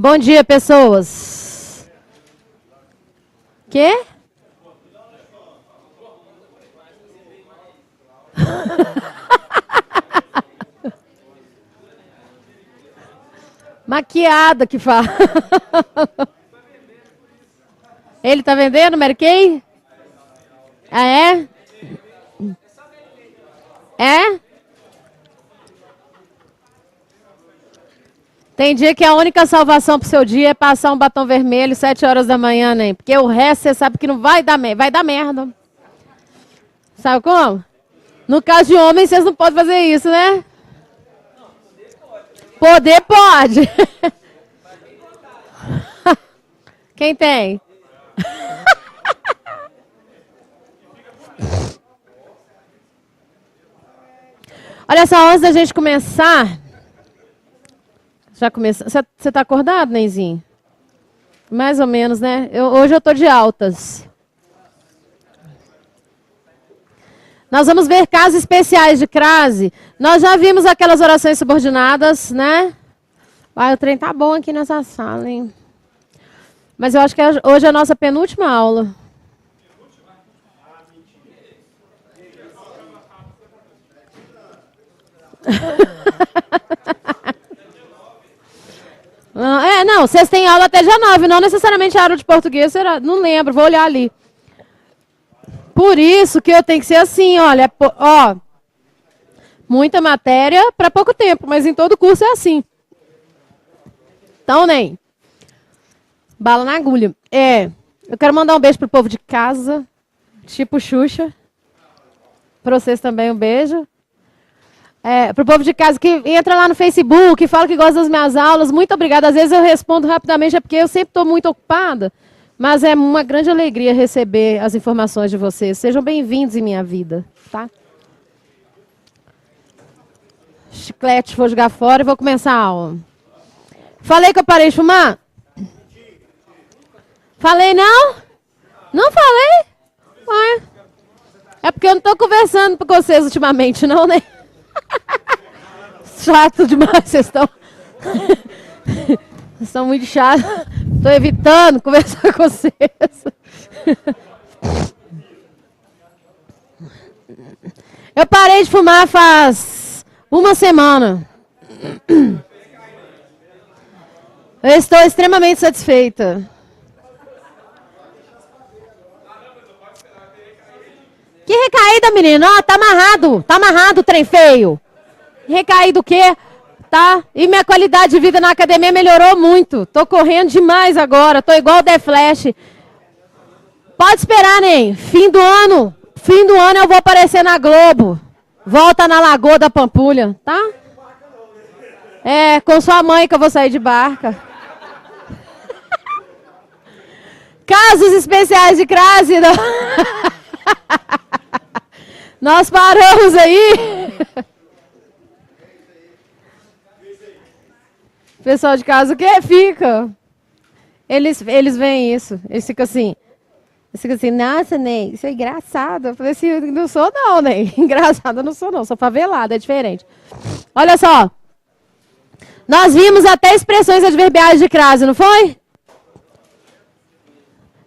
Bom dia, pessoas. Quê? Maquiada que fala. Ele tá vendendo, Mary Kay? Ah, é? É? Tem dia que a única salvação pro seu dia é passar um batom vermelho 7 horas da manhã, né? Porque o resto você sabe que não vai dar merda. Sabe como? No caso de homem, vocês não podem fazer isso, né? Poder pode. Quem tem? Olha só, antes da gente começar... Já começou? Você tá acordado, Neizinho? Mais ou menos, né? Hoje eu tô de altas. Nós vamos ver casos especiais de crase. Nós já vimos aquelas orações subordinadas, né? Ah, o trem tá bom aqui nessa sala, hein? Mas eu acho que hoje é a nossa penúltima aula. Não, vocês têm aula até dia 9, não necessariamente a aula de português, não lembro, vou olhar ali. Por isso que eu tenho que ser assim, olha, ó, muita matéria para pouco tempo, mas em todo curso é assim. Então, nem, bala na agulha. Eu quero mandar um beijo pro povo de casa, tipo Xuxa. Para vocês também um beijo. Para o povo de casa que entra lá no Facebook, fala que gosta das minhas aulas, muito obrigada. Às vezes eu respondo rapidamente, é porque eu sempre estou muito ocupada, mas é uma grande alegria receber as informações de vocês. Sejam bem-vindos em minha vida, tá? Chiclete, vou jogar fora e vou começar a aula. Falei que eu parei de fumar? Falei não? Não falei? Ué. É porque eu não estou conversando com vocês ultimamente, não, né? Chato demais, vocês estão. Vocês estão muito chatos. Estou evitando conversar com vocês. Eu parei de fumar faz uma semana. Eu estou extremamente satisfeita. Que recaída, menino? Ó, tá amarrado o trem feio. Recaído o quê? Tá? E minha qualidade de vida na academia melhorou muito. Tô correndo demais agora, tô igual o The Flash. Pode esperar, Ney. Fim do ano eu vou aparecer na Globo. Volta na Lagoa da Pampulha, tá? Com sua mãe que eu vou sair de barca. Casos especiais de crase. Nós paramos aí. Pessoal de casa, o que fica? Eles veem isso. Eles ficam assim, nossa, Ney, isso é engraçado. Eu falei assim, não sou não, Ney. Engraçado eu não sou não, sou favelada, é diferente. Olha só. Nós vimos até expressões adverbiais de crase, não foi?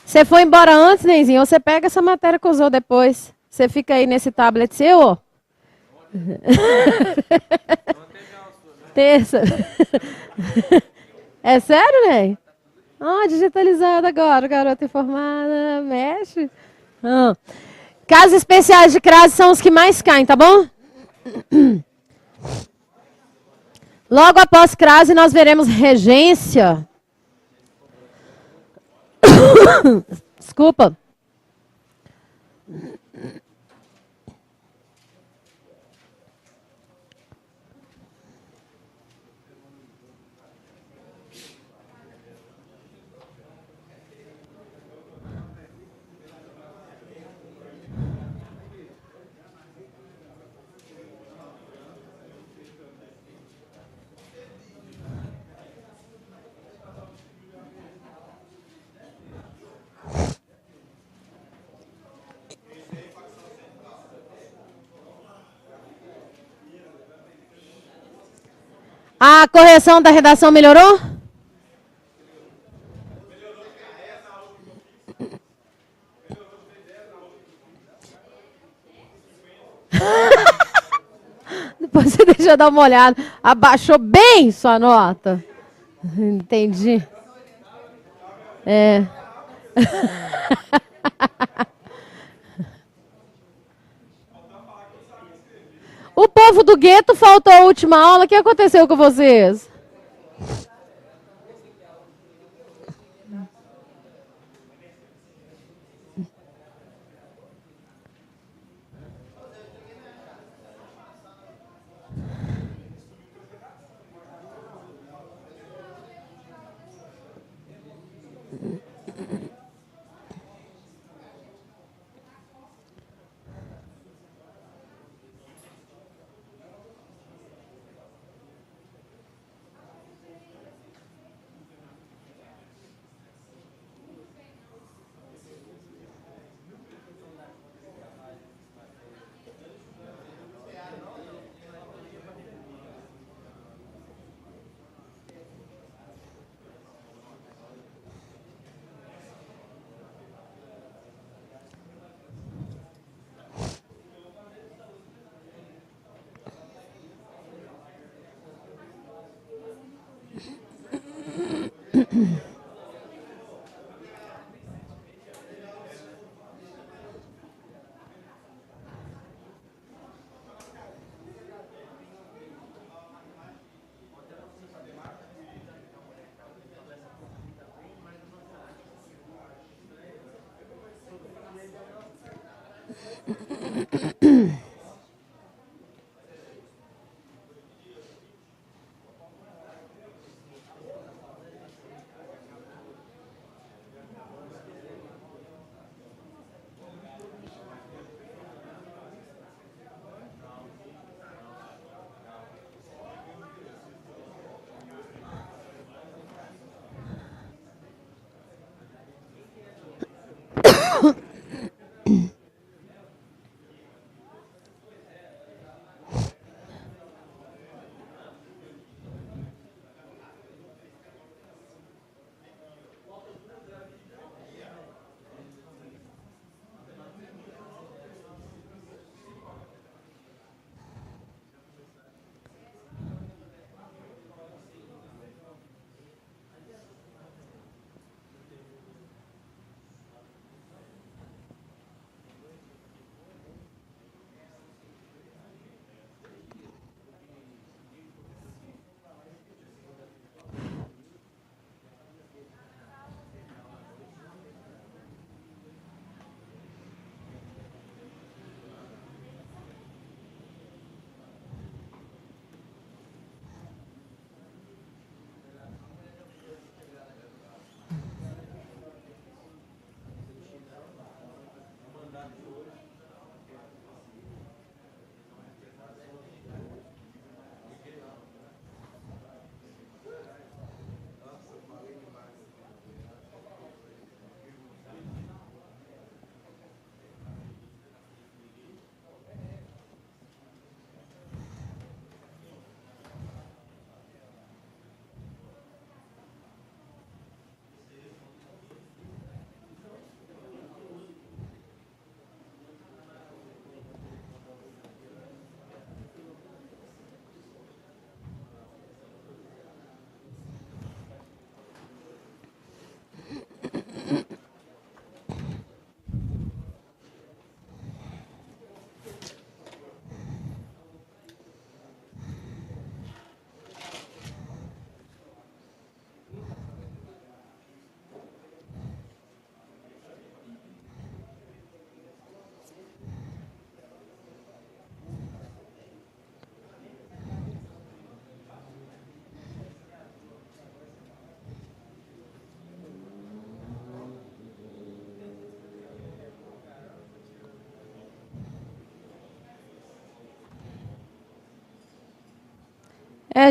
Você foi embora antes, Neyzinho, ou você pega essa matéria que usou depois. Você fica aí nesse tablet seu, ó. Terça. É sério, Ney? Digitalizado agora, garota informada, mexe. Casos especiais de crase são os que mais caem, tá bom? Logo após crase, nós veremos regência. Desculpa. A correção da redação melhorou? Deixa eu dar uma olhada. Abaixou bem sua nota. Entendi. É. O povo do gueto faltou a última aula. O que aconteceu com vocês?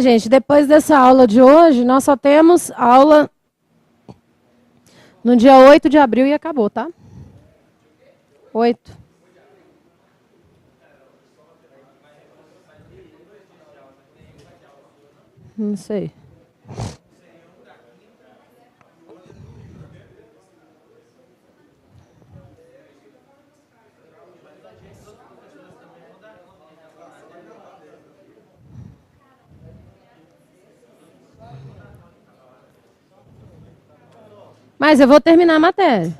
Gente, depois dessa aula de hoje, nós só temos aula no dia 8 de abril e acabou, tá? 8. Não sei. Mas eu vou terminar a matéria.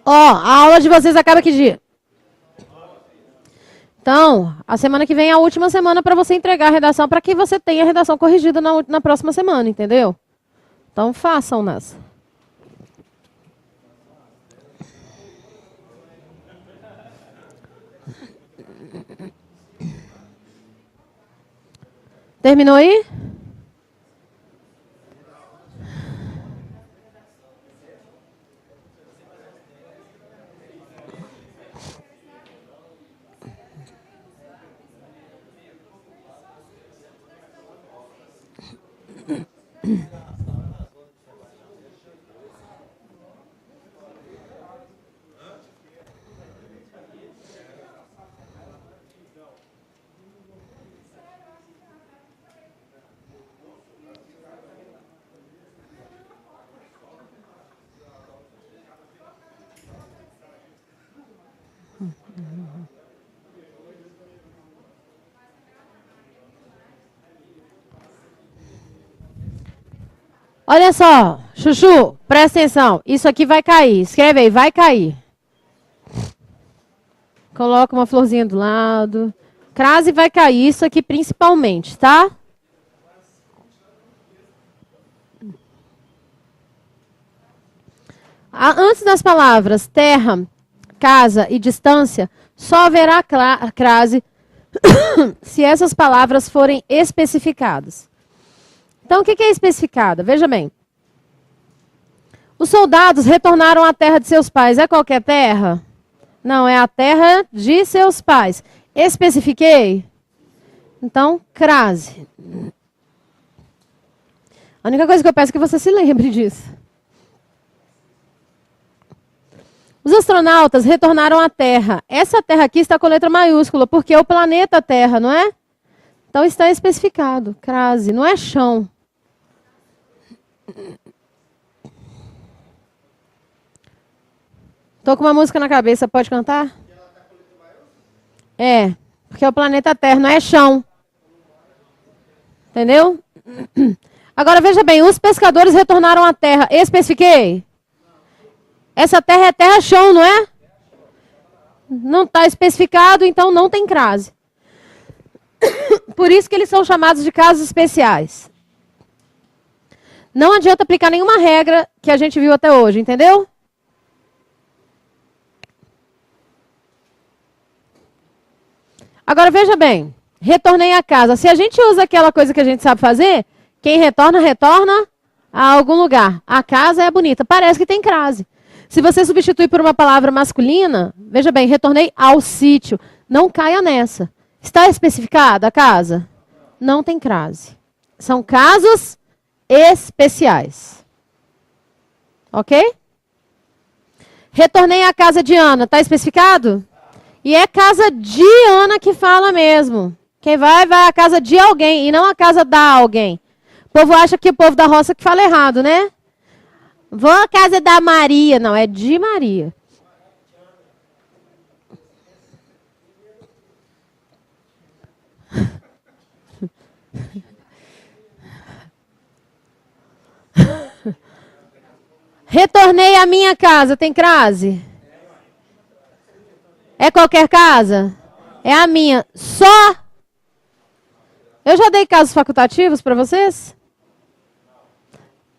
Ó, a aula de vocês acaba que dia? Então, a semana que vem é a última semana para você entregar a redação, para que você tenha a redação corrigida na próxima semana, entendeu? Então, façam nessa. Terminou aí? Olha só, Chuchu, presta atenção. Isso aqui vai cair. Escreve aí, vai cair. Coloca uma florzinha do lado. Crase vai cair, isso aqui principalmente, tá? Antes das palavras terra, casa e distância, só haverá crase se essas palavras forem especificadas. Então, o que é especificada? Veja bem. Os soldados retornaram à terra de seus pais. É qualquer terra? Não, é a terra de seus pais. Especifiquei? Então, crase. A única coisa que eu peço é que você se lembre disso. Os astronautas retornaram à Terra. Essa Terra aqui está com letra maiúscula, porque é o planeta Terra, não é? Então está especificado. Crase, não é chão. Tô com uma música na cabeça, pode cantar? É, porque é o planeta Terra, não é chão. Entendeu? Agora veja bem, os pescadores retornaram à terra. Especifiquei? Essa terra é terra-chão, não é? Não está especificado, então não tem crase. Por isso que eles são chamados de casos especiais. Não adianta aplicar nenhuma regra que a gente viu até hoje, entendeu? Agora veja bem, retornei a casa. Se a gente usa aquela coisa que a gente sabe fazer, quem retorna, retorna a algum lugar. A casa é bonita, parece que tem crase. Se você substituir por uma palavra masculina, veja bem, retornei ao sítio. Não caia nessa. Está especificada a casa? Não tem crase. São casos especiais. Ok? Retornei à casa de Ana. Está especificado? E é casa de Ana que fala mesmo. Quem vai à casa de alguém e não à casa da alguém. O povo acha que o povo da roça que fala errado, né? Vou à casa da Maria. Não, é de Maria. Retornei à minha casa. Tem crase? É qualquer casa? É a minha. Só. Eu já dei casos facultativos para vocês?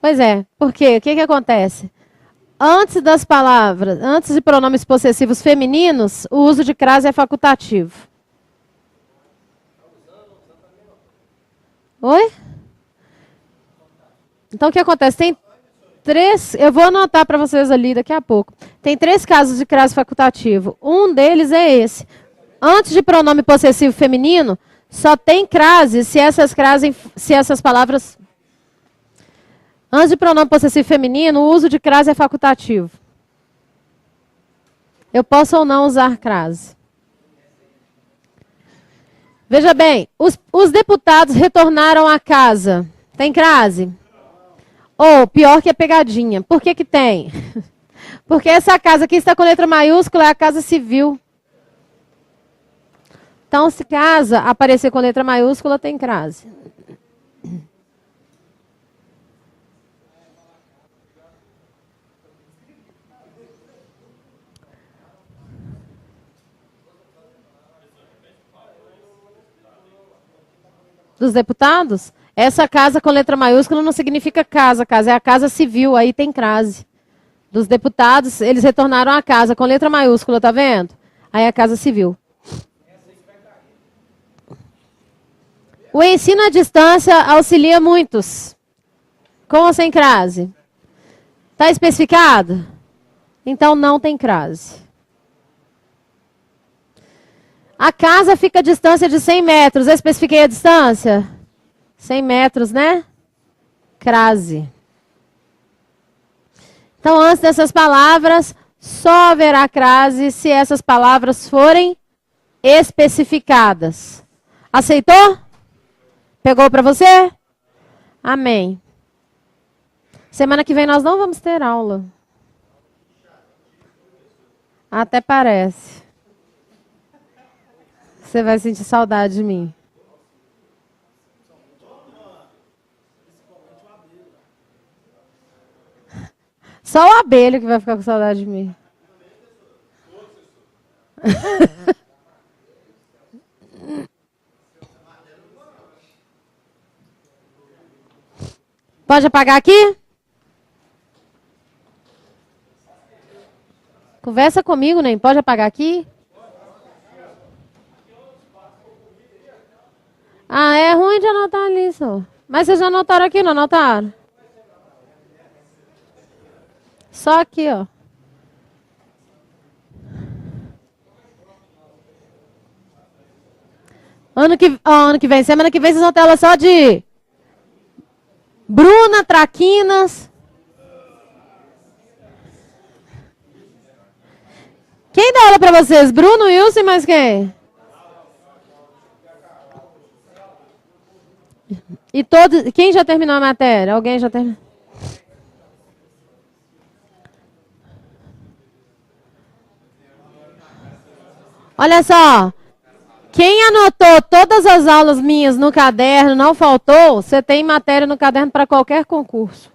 Pois é. Por quê? O que acontece? Antes das palavras, antes de pronomes possessivos femininos, o uso de crase é facultativo. Oi? Então, o que acontece? Tem 3, eu vou anotar para vocês ali daqui a pouco. Tem 3 casos de crase facultativo. Um deles é esse. Antes de pronome possessivo feminino, só tem crase se essas palavras... Antes de pronome possessivo feminino, o uso de crase é facultativo. Eu posso ou não usar crase. Veja bem, os deputados retornaram à casa. Tem crase? Ou, pior que a pegadinha. Por que que tem? Porque essa casa aqui está com letra maiúscula, é a casa civil. Então, se casa aparecer com letra maiúscula, tem crase. Dos deputados? Essa casa com letra maiúscula não significa casa, casa é a casa civil, aí tem crase. Dos deputados, eles retornaram à casa com letra maiúscula, tá vendo? Aí é a casa civil. O ensino à distância auxilia muitos. Com ou sem crase? Está especificado? Então não tem crase. A casa fica a distância de 100 metros. Eu especifiquei a distância? 100 metros, né? Crase. Então, antes dessas palavras, só haverá crase se essas palavras forem especificadas. Aceitou? Pegou para você? Amém. Semana que vem nós não vamos ter aula. Até parece. Você vai sentir saudade de mim. Só o abelho que vai ficar com saudade de mim. Pode apagar aqui? Conversa comigo, nem pode apagar aqui? Ah, é ruim de anotar ali, só. Mas vocês já anotaram aqui, não anotaram? Só aqui, ó. Ano que vem, semana que vem, vocês vão ter aula só de Bruna, Traquinas. Quem dá aula pra vocês? Bruno, Wilson e mais quem? E todos. Quem já terminou a matéria? Alguém já terminou? Olha só. Quem anotou todas as aulas minhas no caderno, não faltou, você tem matéria no caderno para qualquer concurso.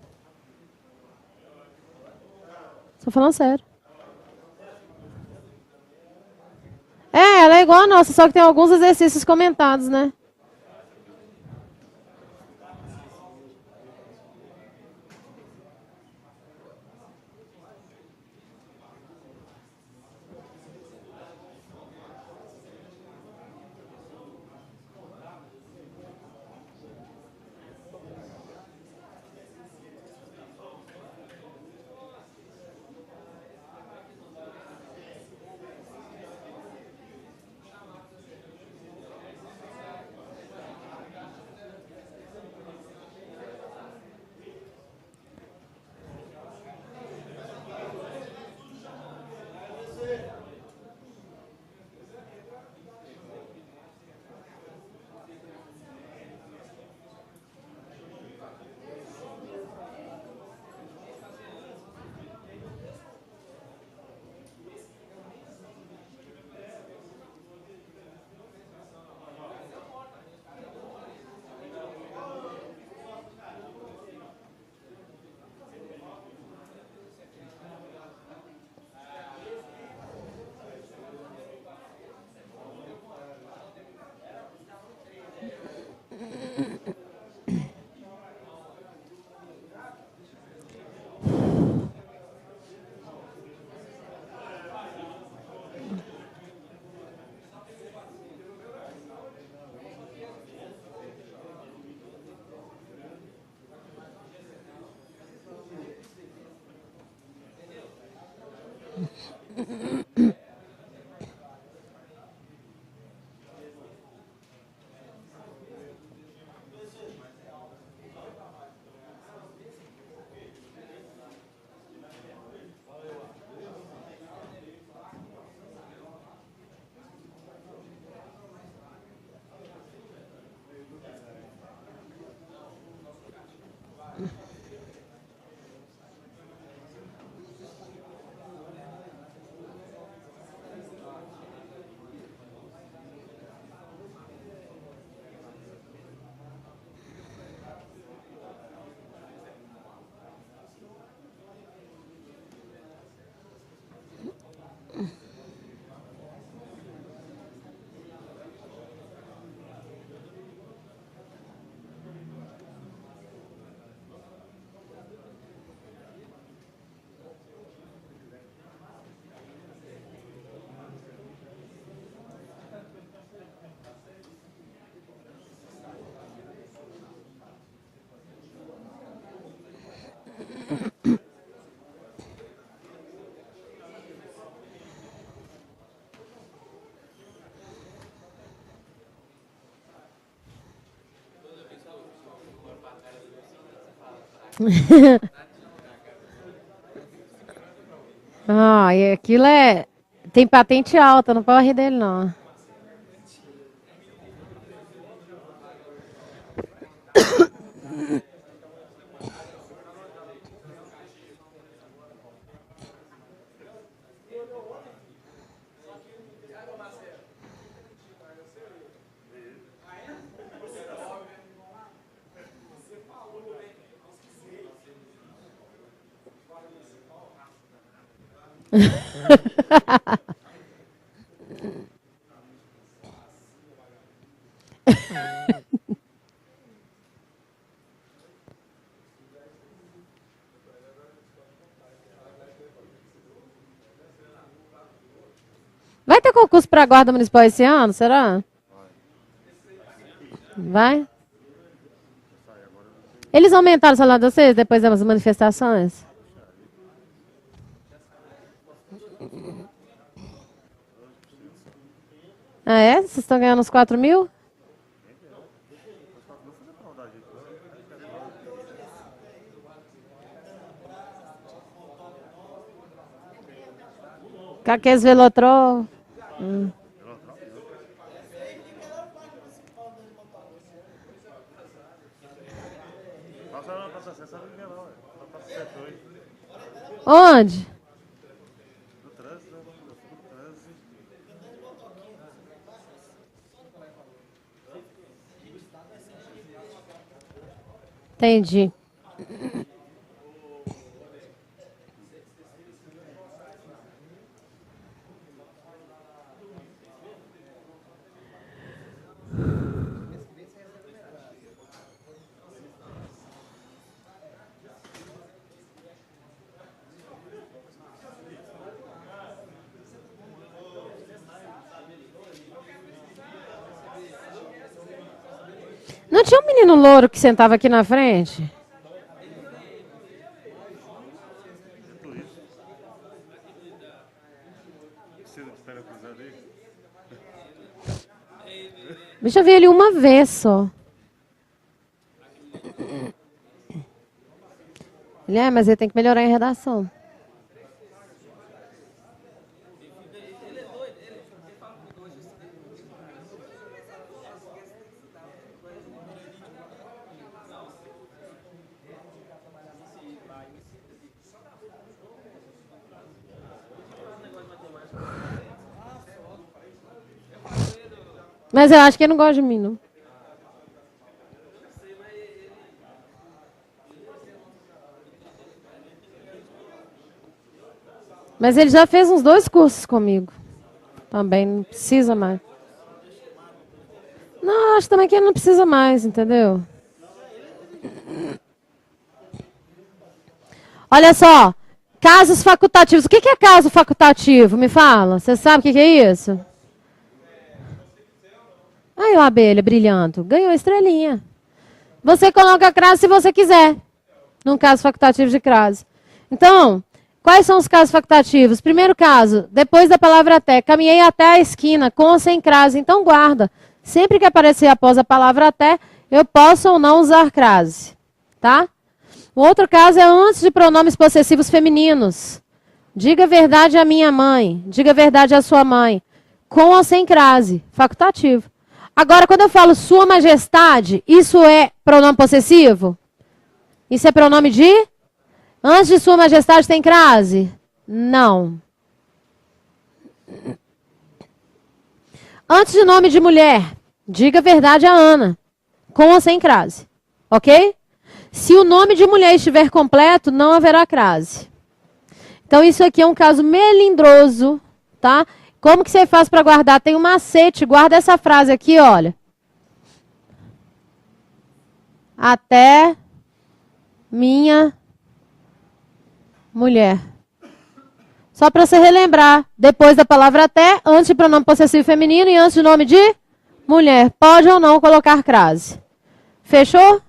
Estou falando sério. É, ela é igual a nossa, só que tem alguns exercícios comentados, né? Ah, e aquilo é... Tem patente alta, não pode rir dele, não. Vai ter concurso para a Guarda Municipal esse ano, será? Vai? Eles aumentaram o salário de vocês depois das manifestações? Ah, é? Vocês estão ganhando uns 4 mil? Com aqueles velotrol. Onde? Entendi. Não tinha um menino louro que sentava aqui na frente? Deixa eu ver ele uma vez só. Mas ele tem que melhorar em redação. Mas eu acho que ele não gosta de mim, não. Mas ele já fez uns 2 cursos comigo. Também não precisa mais. Não, acho também que ele não precisa mais, entendeu? Olha só. Casos facultativos. O que é caso facultativo? Me fala. Você sabe o que é isso? Aí, a abelha brilhando. Ganhou estrelinha. Você coloca a crase se você quiser. Num caso facultativo de crase. Então, quais são os casos facultativos? Primeiro caso, depois da palavra até. Caminhei até a esquina, com ou sem crase. Então, guarda. Sempre que aparecer após a palavra até, eu posso ou não usar crase. Tá? O outro caso é antes de pronomes possessivos femininos. Diga a verdade à minha mãe. Diga a verdade à sua mãe. Com ou sem crase. Facultativo. Agora, quando eu falo sua majestade, isso é pronome possessivo? Isso é pronome de? Antes de sua majestade tem crase? Não. Antes de nome de mulher, diga a verdade a Ana. Com ou sem crase. Ok? Se o nome de mulher estiver completo, não haverá crase. Então, isso aqui é um caso melindroso, tá? Como que você faz para guardar? Tem um macete, guarda essa frase aqui, olha. Até minha mulher. Só para você relembrar. Depois da palavra até, antes de pronome possessivo feminino e antes de nome de mulher. Pode ou não colocar crase. Fechou?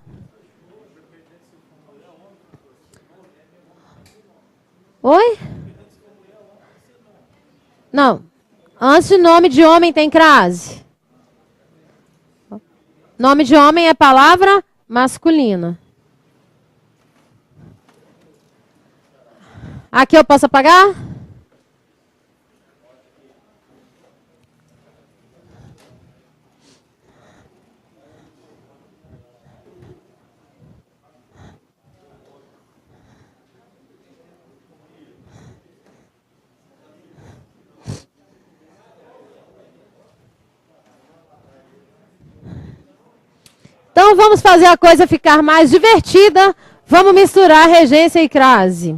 Oi? Não. Antes de nome de homem tem crase. Nome de homem é palavra masculina. Aqui eu posso apagar? Então vamos fazer a coisa ficar mais divertida. Vamos misturar regência e crase.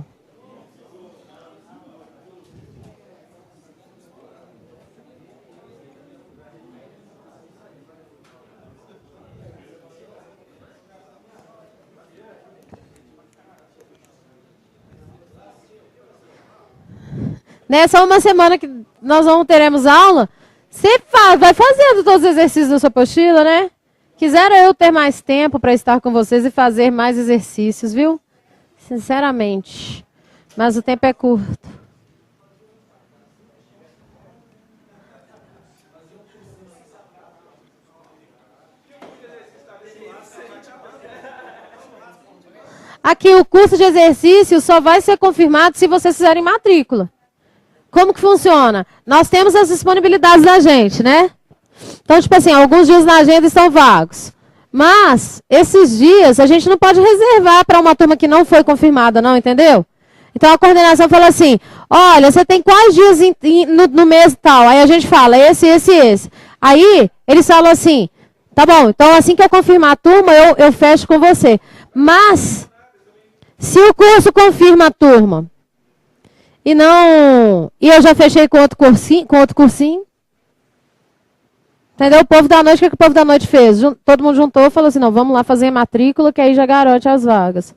Nessa uma semana que nós não teremos aula, você vai fazendo todos os exercícios da sua apostila, né? Quisera eu ter mais tempo para estar com vocês e fazer mais exercícios, viu? Sinceramente. Mas o tempo é curto. Aqui o curso de exercício só vai ser confirmado se vocês fizerem matrícula. Como que funciona? Nós temos as disponibilidades da gente, né? Então, tipo assim, alguns dias na agenda estão vagos. Mas, esses dias, a gente não pode reservar para uma turma que não foi confirmada, não, entendeu? Então, a coordenação fala assim, olha, você tem quais dias no mês tal? Aí a gente fala, esse. Aí, eles falam assim, tá bom, então assim que eu confirmar a turma, eu fecho com você. Mas, se o curso confirma a turma, e eu já fechei com outro cursinho. Entendeu? O povo da noite, o que o povo da noite fez? Todo mundo juntou e falou assim, não, vamos lá fazer a matrícula, que aí já garante as vagas.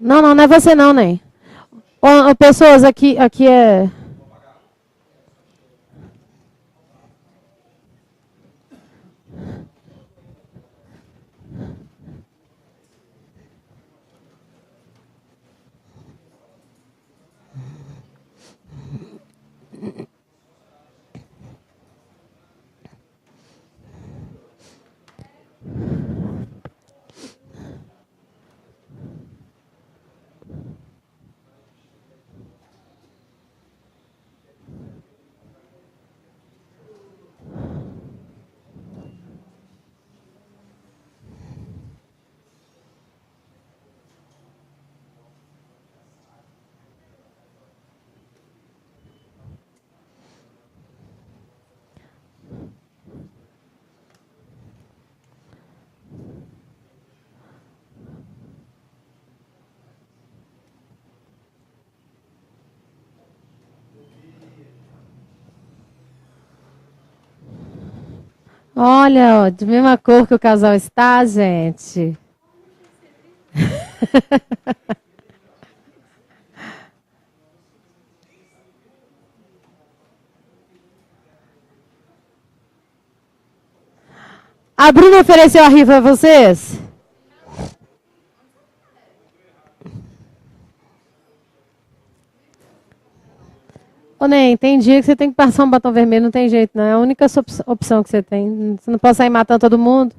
Não, não, não é você não, nem. Ô, pessoas, aqui é... Olha, ó, de mesma cor que o casal está, gente. A Bruna ofereceu a rifa a vocês? Ô, Ney, tem dia que você tem que passar um batom vermelho, não tem jeito, não. É a única opção que você tem. Você não pode sair matando todo mundo.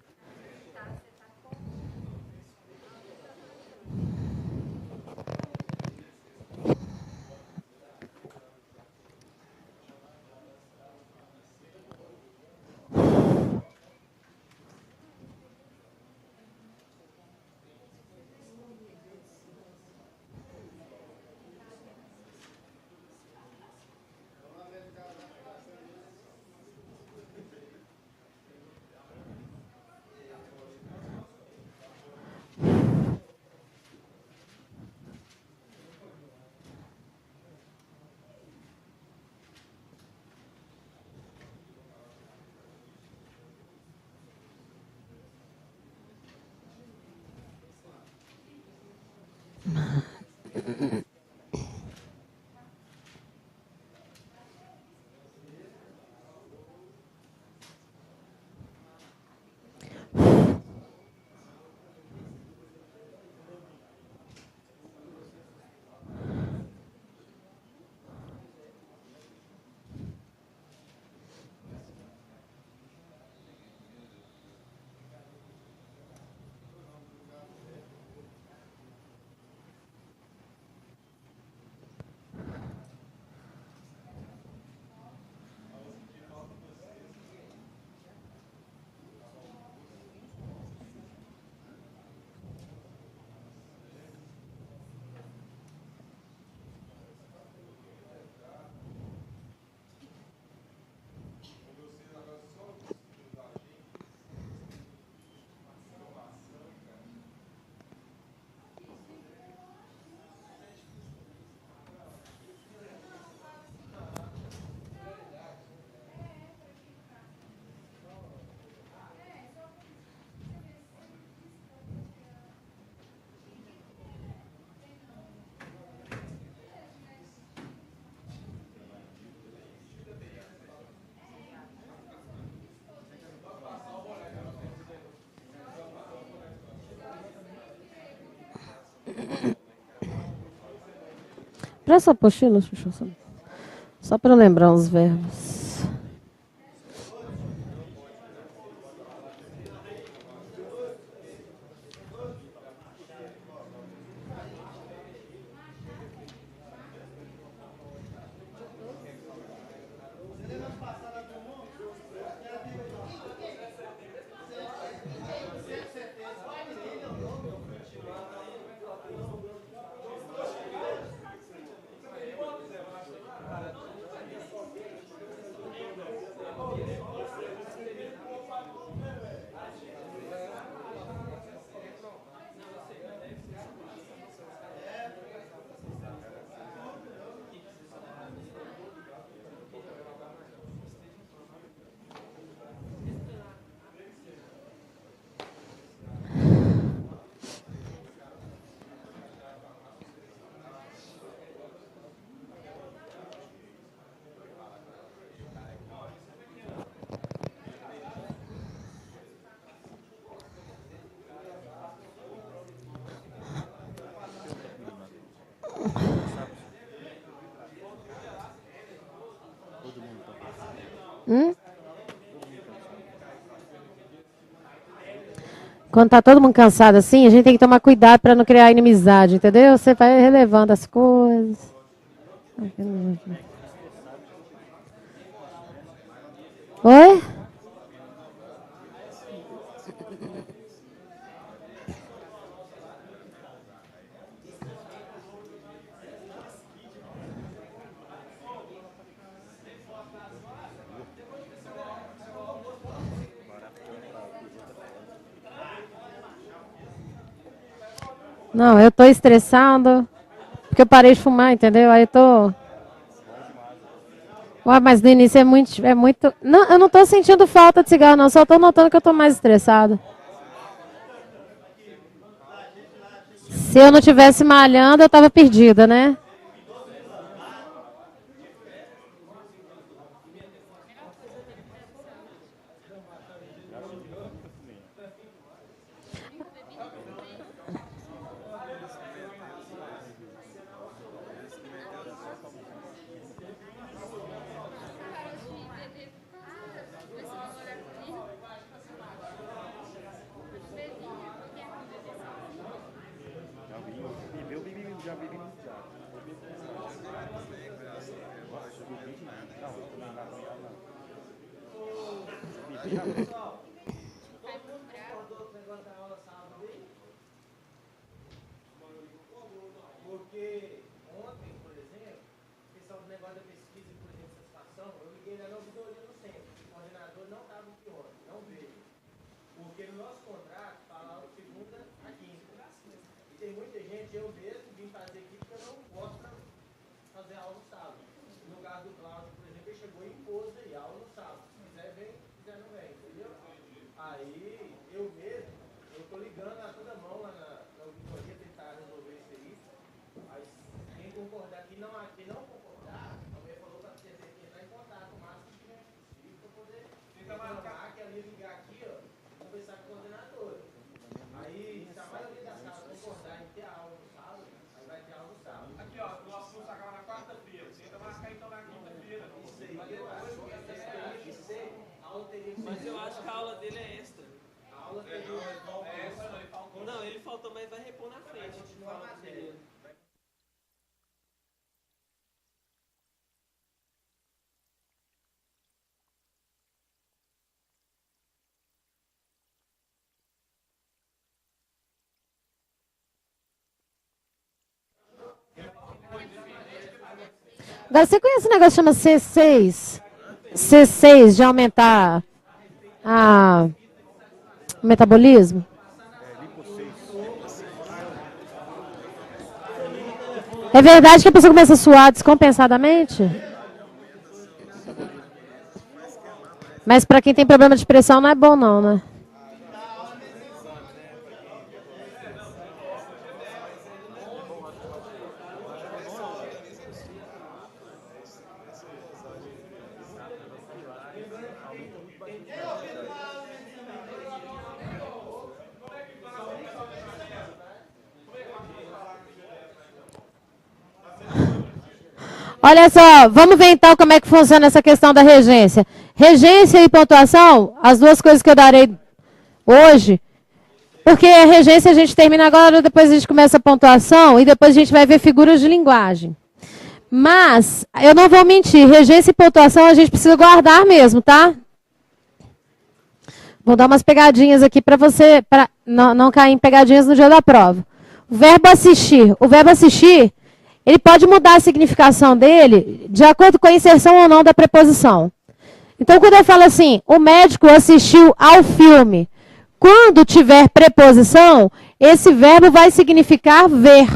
Presta a apostila, Xuxa, só para lembrar os verbos. Quando tá todo mundo cansado assim, a gente tem que tomar cuidado para não criar inimizade, entendeu? Você vai relevando as coisas. Oi? Não, eu tô estressado porque eu parei de fumar, entendeu? Aí eu tô... Ué, mas no início é muito... Não, eu não tô sentindo falta de cigarro, não. Só tô notando que eu tô mais estressado. Se eu não tivesse malhando, eu tava perdida, né? Agora, você conhece um negócio que chama C6? C6, de aumentar o metabolismo? É verdade que a pessoa começa a suar descompensadamente? Mas para quem tem problema de pressão não é bom não, né? Olha só, vamos ver então como é que funciona essa questão da regência. Regência e pontuação, as duas coisas que eu darei hoje, porque a regência a gente termina agora, depois a gente começa a pontuação e depois a gente vai ver figuras de linguagem. Mas, eu não vou mentir, regência e pontuação a gente precisa guardar mesmo, tá? Vou dar umas pegadinhas aqui para você, para não cair em pegadinhas no dia da prova. O verbo assistir, ele pode mudar a significação dele de acordo com a inserção ou não da preposição. Então, quando eu falo assim, o médico assistiu ao filme, quando tiver preposição, esse verbo vai significar ver.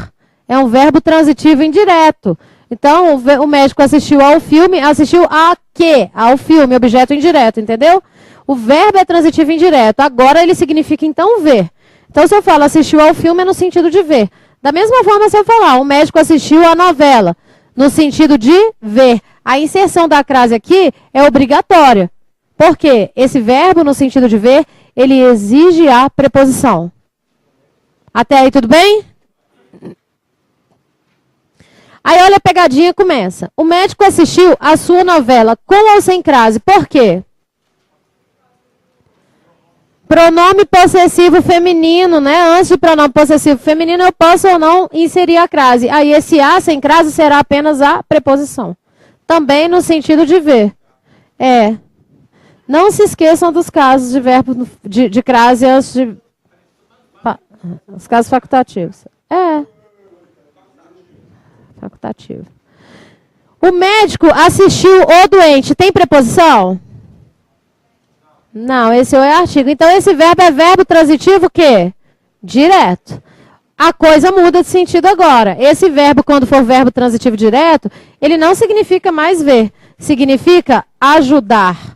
É um verbo transitivo indireto. Então, o médico assistiu ao filme, assistiu a quê? Ao filme, objeto indireto, entendeu? O verbo é transitivo indireto. Agora ele significa, então, ver. Então, se eu falo assistiu ao filme, é no sentido de ver. Da mesma forma, se eu falar, o médico assistiu à novela, no sentido de ver. A inserção da crase aqui é obrigatória. Por quê? Esse verbo, no sentido de ver, ele exige a preposição. Até aí, tudo bem? Aí, olha a pegadinha e começa. O médico assistiu a sua novela com ou sem crase. Por quê? Pronome possessivo feminino, né? Antes de pronome possessivo feminino, eu posso ou não inserir a crase. Aí esse a sem crase será apenas a preposição. Também no sentido de ver. Não se esqueçam dos casos de verbo de crase antes de... Os casos facultativos. Facultativo. O médico assistiu o doente. Tem preposição? Não, esse é artigo. Então, esse verbo é verbo transitivo o quê? Direto. A coisa muda de sentido agora. Esse verbo, quando for verbo transitivo direto, ele não significa mais ver. Significa ajudar.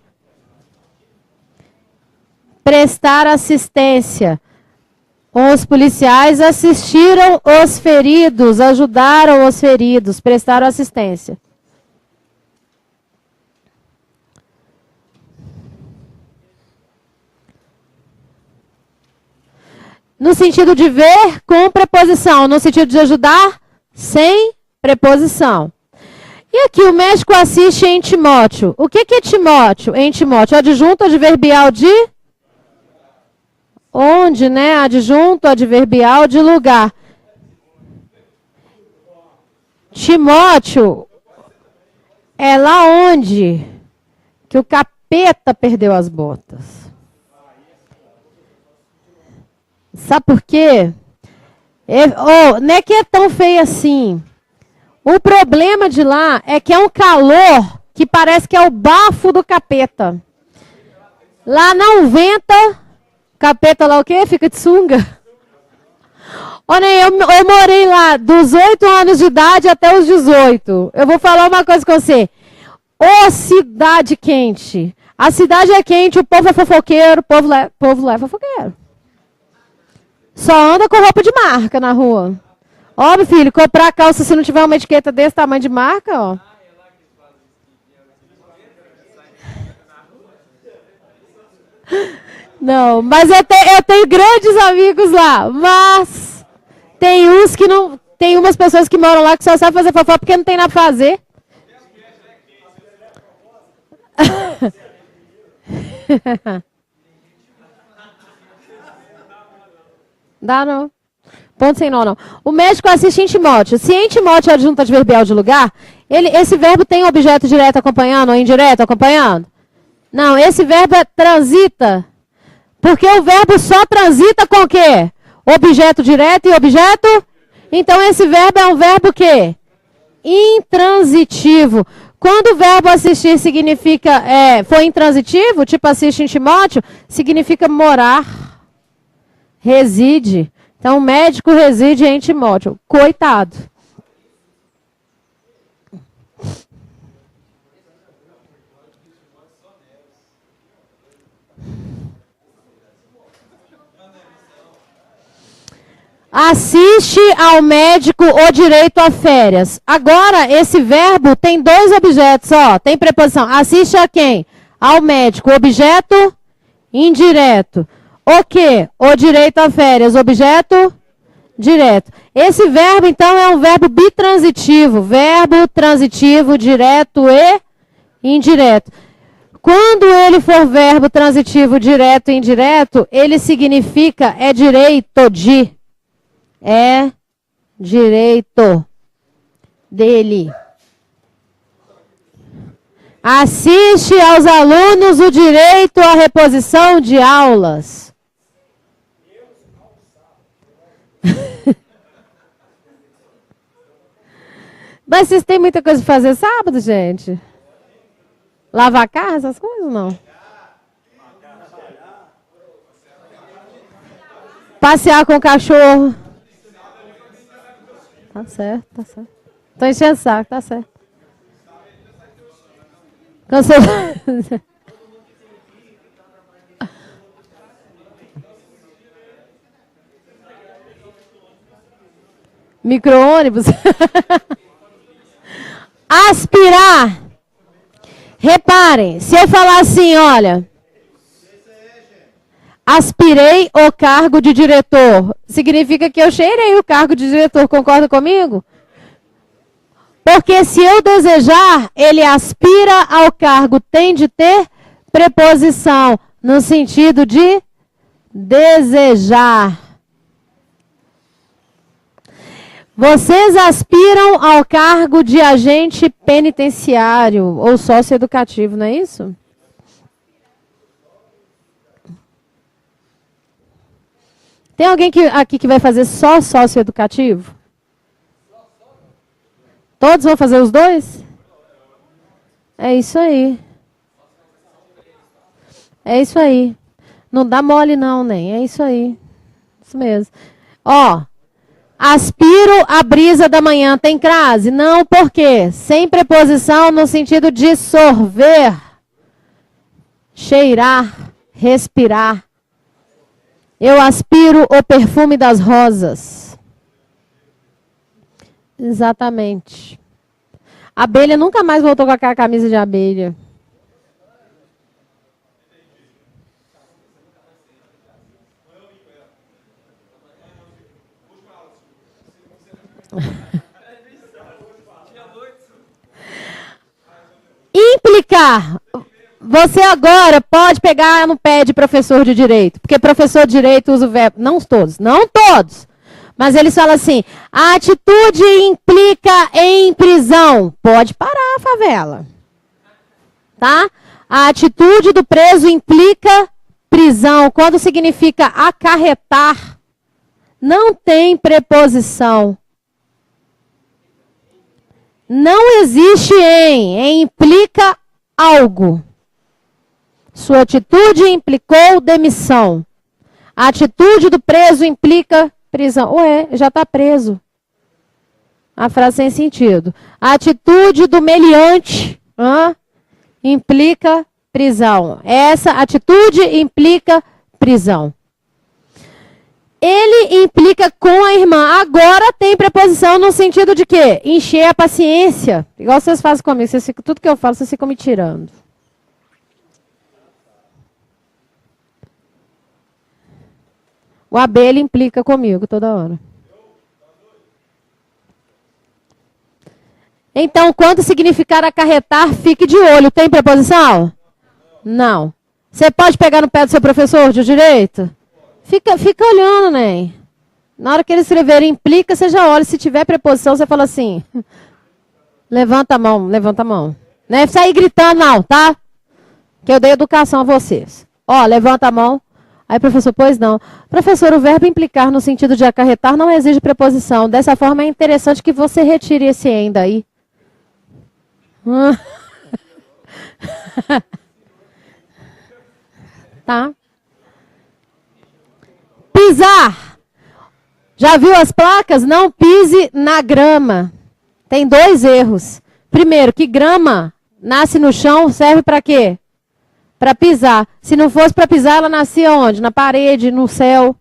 Prestar assistência. Os policiais assistiram os feridos, ajudaram os feridos, prestaram assistência. No sentido de ver, com preposição. No sentido de ajudar, sem preposição. E aqui o médico assiste em Timóteo. O que é Timóteo? Em Timóteo, adjunto adverbial de... Onde, né? Adjunto adverbial de lugar. Timóteo é lá onde que o capeta perdeu as botas. Sabe por quê? Não é que é tão feio assim. O problema de lá é que é um calor que parece que é o bafo do capeta. Lá não venta, capeta lá o quê? Fica de sunga. Olha, eu morei lá dos 8 anos de idade até os 18. Eu vou falar uma coisa com você. Ô cidade quente. A cidade é quente, o povo é fofoqueiro, o povo lá é fofoqueiro. Só anda com roupa de marca na rua. Ó, meu filho, comprar calça se não tiver uma etiqueta desse tamanho de marca, ó. Não, mas eu tenho grandes amigos lá. Mas tem uns que não... Tem umas pessoas que moram lá que só sabem fazer fofoca porque não tem nada pra fazer. Dá não. Ponto sem nó, não. O médico assiste em Timóteo. Se em Timóteo é adjunto adverbial de lugar, esse verbo tem objeto direto acompanhando ou indireto acompanhando? Não, esse verbo é transita. Porque o verbo só transita com o quê? Objeto direto e objeto? Então esse verbo é um verbo quê? Intransitivo. Quando o verbo assistir significa, foi intransitivo, tipo assiste em Timóteo, significa morar. Reside. Então, o médico reside em Timóteo. Coitado. Assiste ao médico o direito a férias. Agora, esse verbo tem dois objetos, ó. Tem preposição. Assiste a quem? Ao médico. Objeto indireto. O quê? O direito a férias. Objeto direto. Esse verbo, então, é um verbo bitransitivo. Verbo transitivo, direto e indireto. Quando ele for verbo transitivo, direto e indireto, ele significa direito de. É direito dele. Assiste aos alunos o direito à reposição de aulas. Mas vocês têm muita coisa para fazer sábado, gente? Lavar carro, essas coisas, não? Passear com o cachorro. Tá certo, tá certo. Tô enchendo o saco, tá certo. Cansou. Micro-ônibus. Aspirar. Reparem, se eu falar assim, olha, aspirei o cargo de diretor, significa que eu cheirei o cargo de diretor, concorda comigo? Porque se eu desejar, ele aspira ao cargo, tem de ter preposição, no sentido de Desejar. Vocês aspiram ao cargo de agente penitenciário ou socioeducativo, não é isso? Tem alguém aqui que vai fazer só socioeducativo? Todos vão fazer os dois? É isso aí. É isso aí. Não dá mole não, nem. É isso aí. Isso mesmo. Ó. Aspiro a brisa da manhã. Tem crase? Não, por quê? Sem preposição no sentido de sorver, cheirar, respirar. Eu aspiro o perfume das rosas. Exatamente. A abelha nunca mais voltou com aquela camisa de abelha. Implicar. Você agora pode pegar no pé de professor de direito, porque professor de direito usa o verbo, não todos, mas eles falam assim, a atitude implica em prisão. Pode parar, favela. Tá? A atitude do preso implica prisão. Quando significa acarretar, não tem preposição. Não existe implica algo. Sua atitude implicou demissão. A atitude do preso implica prisão. Ué, já está preso. A frase sem sentido. A atitude do meliante implica prisão. Essa atitude implica prisão. Ele implica com a irmã. Agora tem preposição no sentido de quê? Encher a paciência. Igual vocês fazem comigo. Tudo que eu falo, vocês ficam me tirando. O abelha implica comigo toda hora. Então, quando significar acarretar, fique de olho. Tem preposição? Não. Você pode pegar no pé do seu professor de direito? Fica olhando, né? Na hora que ele escrever implica, você já olha. Se tiver preposição, você fala assim. Levanta a mão, levanta a mão. Não é sair gritando, não, tá? Que eu dei educação a vocês. Ó, levanta a mão. Aí, professor, pois não. Professor, o verbo implicar no sentido de acarretar não exige preposição. Dessa forma, é interessante que você retire esse em daí. Tá? Pisar. Já viu as placas? Não pise na grama. Tem 2 erros. Primeiro, que grama nasce no chão serve para quê? Para pisar. Se não fosse para pisar, ela nascia onde? Na parede, no céu.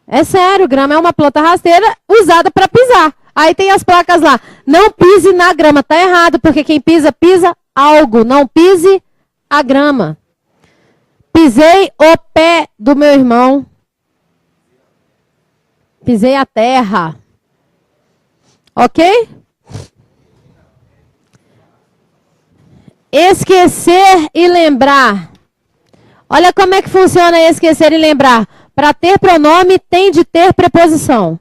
É sério, grama é uma planta rasteira usada para pisar. Aí tem as placas lá. Não pise na grama. Tá errado, porque quem pisa, pisa algo. Não pise a grama. Pisei o pé do meu irmão. Pisei a terra. Ok? Esquecer e lembrar. Olha como é que funciona esquecer e lembrar. Para ter pronome, tem de ter preposição.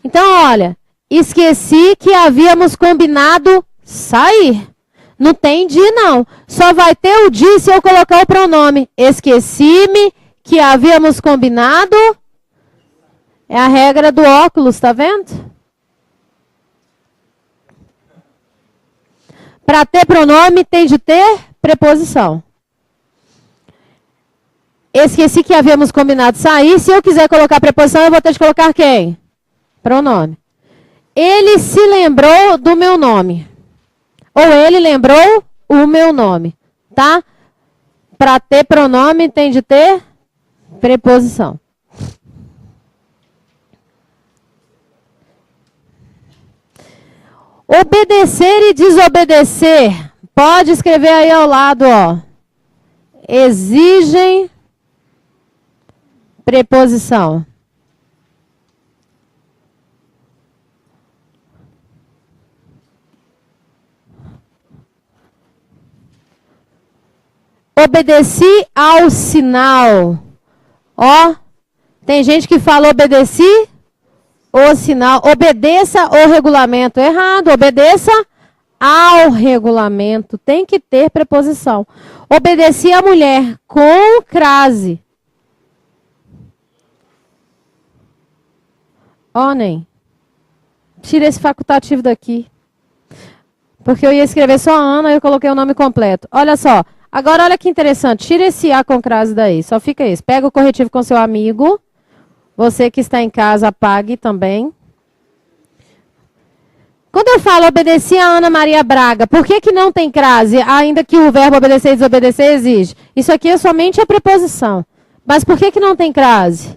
Então, olha. Esqueci que havíamos combinado sair. Não tem de, não. Só vai ter o de se eu colocar o pronome. Esqueci-me que havíamos combinado. É a regra do óculos, tá vendo? Para ter pronome, tem de ter preposição. Esqueci que havíamos combinado sair. Se eu quiser colocar preposição, eu vou ter de colocar quem? Pronome. Ele se lembrou do meu nome. Ou ele lembrou o meu nome. Tá? Para ter pronome, tem de ter preposição. Obedecer e desobedecer. Pode escrever aí ao lado, ó. Exigem preposição. Obedeci ao sinal. Ó, tem gente que fala obedeci o sinal, obedeça o regulamento. Errado, obedeça ao regulamento. Tem que ter preposição. Obedeci a mulher com crase. Ó, nem. Tira esse facultativo daqui. Porque eu ia escrever só Ana e eu coloquei o nome completo. Olha só. Agora, olha que interessante. Tira esse A com crase daí. Só fica isso. Pega o corretivo com seu amigo. Você que está em casa, apague também. Quando eu falo obedeci a Ana Maria Braga, por que não tem crase, ainda que o verbo obedecer e desobedecer exige? Isso aqui é somente a preposição. Mas por que não tem crase?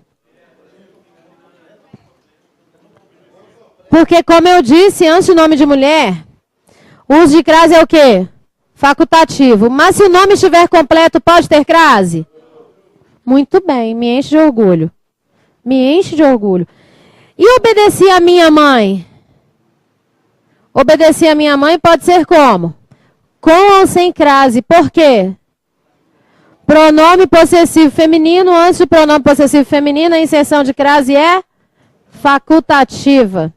Porque, como eu disse, antes do nome de mulher, o uso de crase é o quê? Facultativo. Mas se o nome estiver completo, pode ter crase? Muito bem, me enche de orgulho. Me enche de orgulho. E obedeci a minha mãe? Obedecer a minha mãe pode ser como? Com ou sem crase. Por quê? Pronome possessivo feminino. Antes do pronome possessivo feminino, a inserção de crase é facultativa.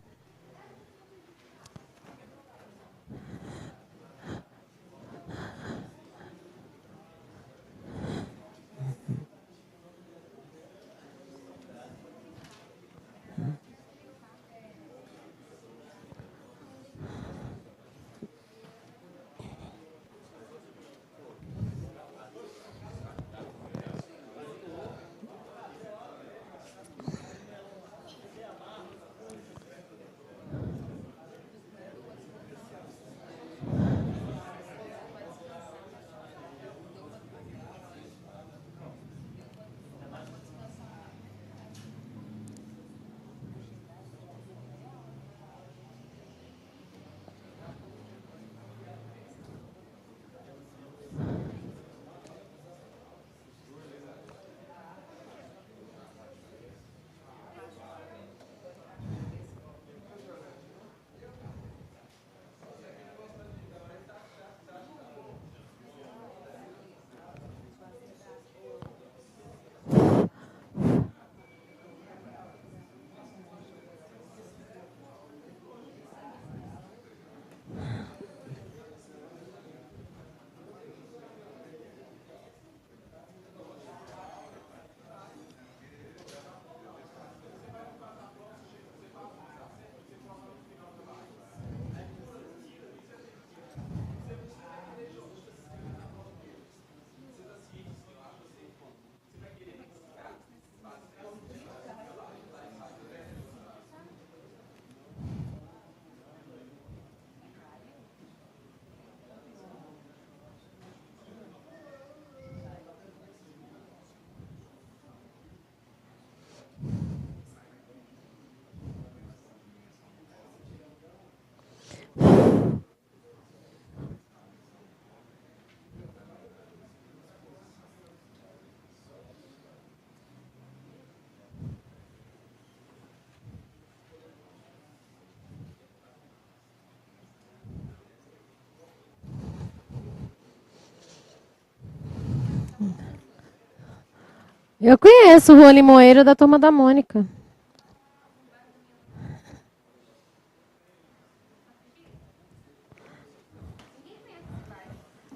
Eu conheço o Rua Limoeiro da Turma da Mônica.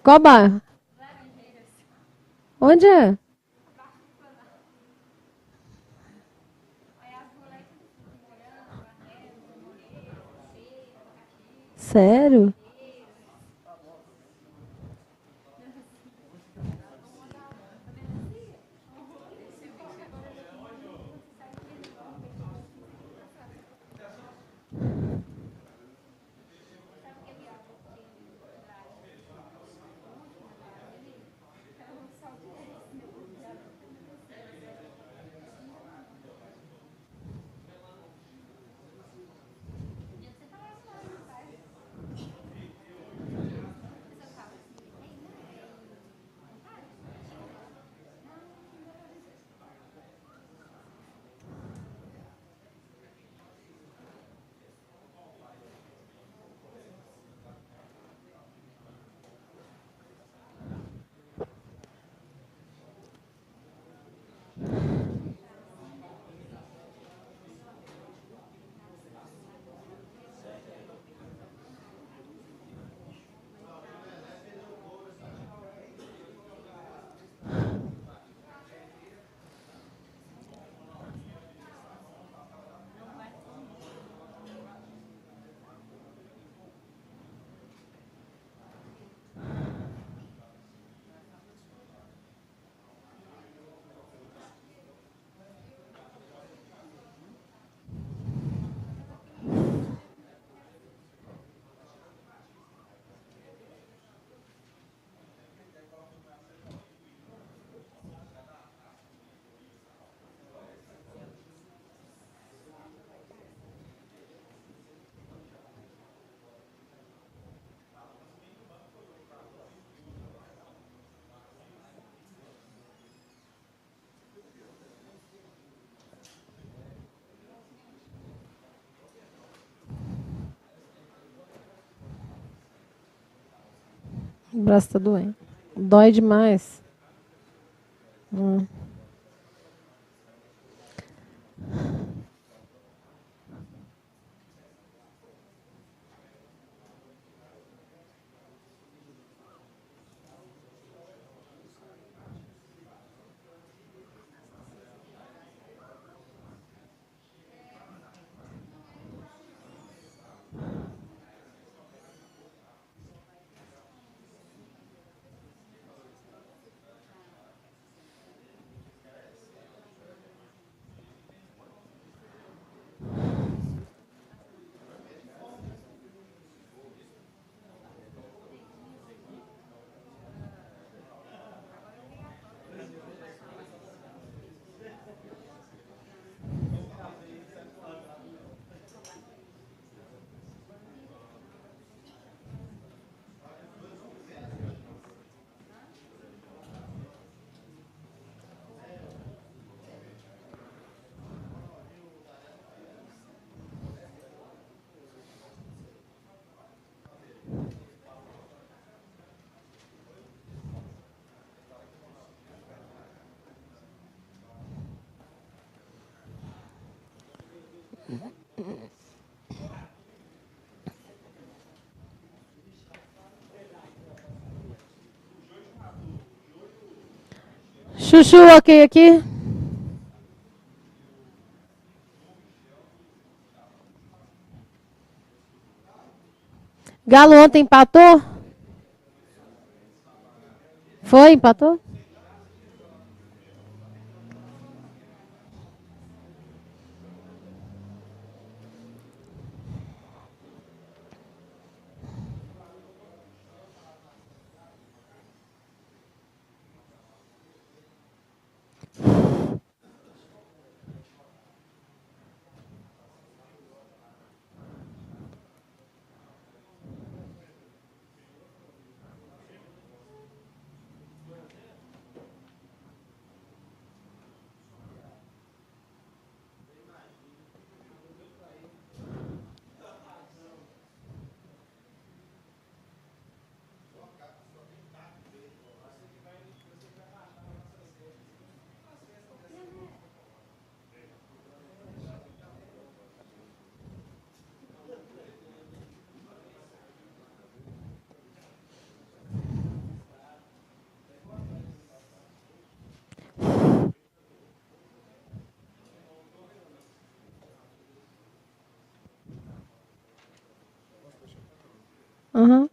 Qual bairro? Onde é? Sério? O braço tá doendo. Dói demais. Chuchu, ok aqui? Galo ontem empatou? Foi? Empatou? Uhum.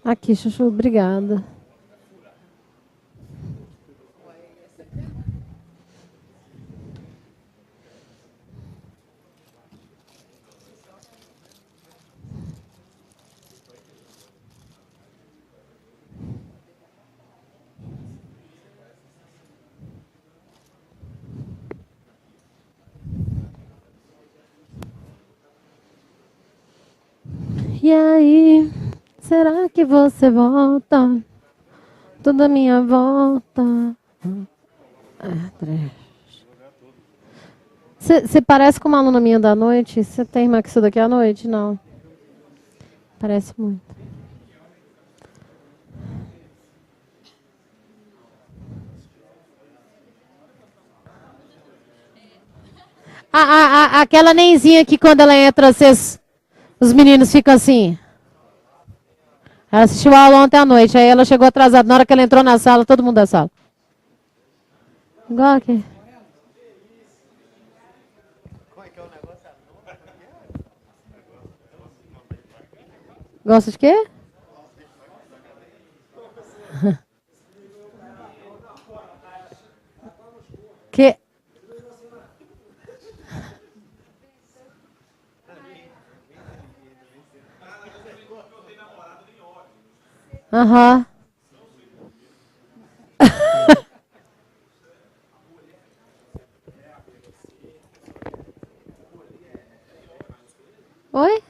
Aqui, Chuchu, obrigada. E aí, será que você volta? Toda minha volta. Você parece com uma aluna minha da noite? Você tem irmã que estuda aqui à noite? Não. Parece muito. Aquela nenzinha que quando ela entra, os meninos ficam assim. Ela assistiu a aula ontem à noite, aí ela chegou atrasada. Na hora que ela entrou na sala, todo mundo da sala. Igual aqui. Gosta de quê? Que? Aham. Oi?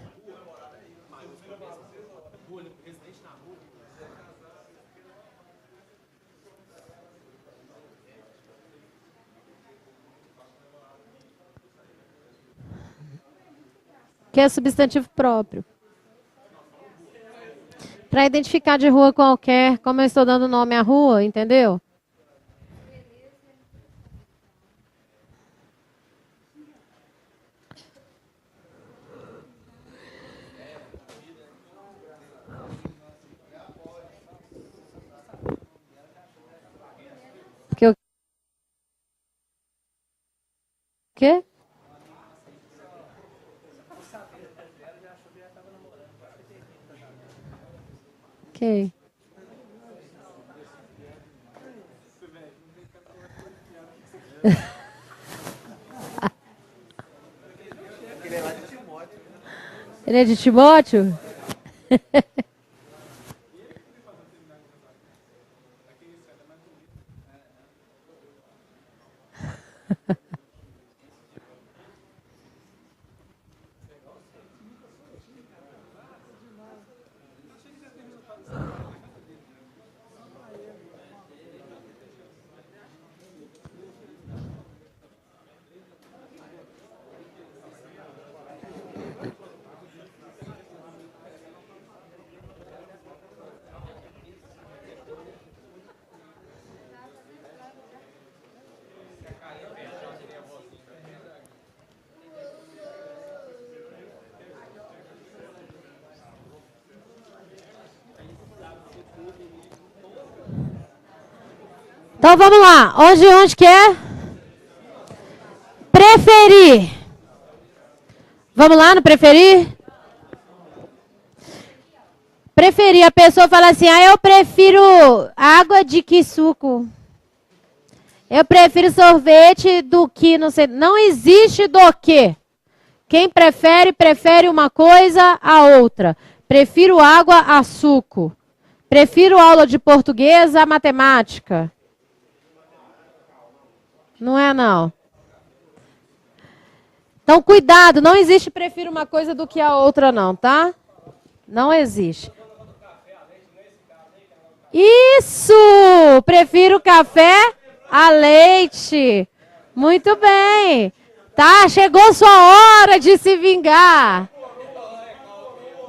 Que é substantivo próprio. Para identificar de rua qualquer, como eu estou dando nome à rua, entendeu? Que o quê? Ok. Ele é de Timóteo? Então vamos lá. Onde que é? Preferir. Vamos lá no preferir? Preferir. A pessoa fala assim, eu prefiro água de que suco? Eu prefiro sorvete do que não sei. Não existe do que. Quem prefere uma coisa a outra. Prefiro água a suco. Prefiro aula de português a matemática. Não é, não. Então, cuidado. Não existe prefiro uma coisa do que a outra, não, tá? Não existe. Isso! Prefiro café a leite. Muito bem. Tá, chegou sua hora de se vingar.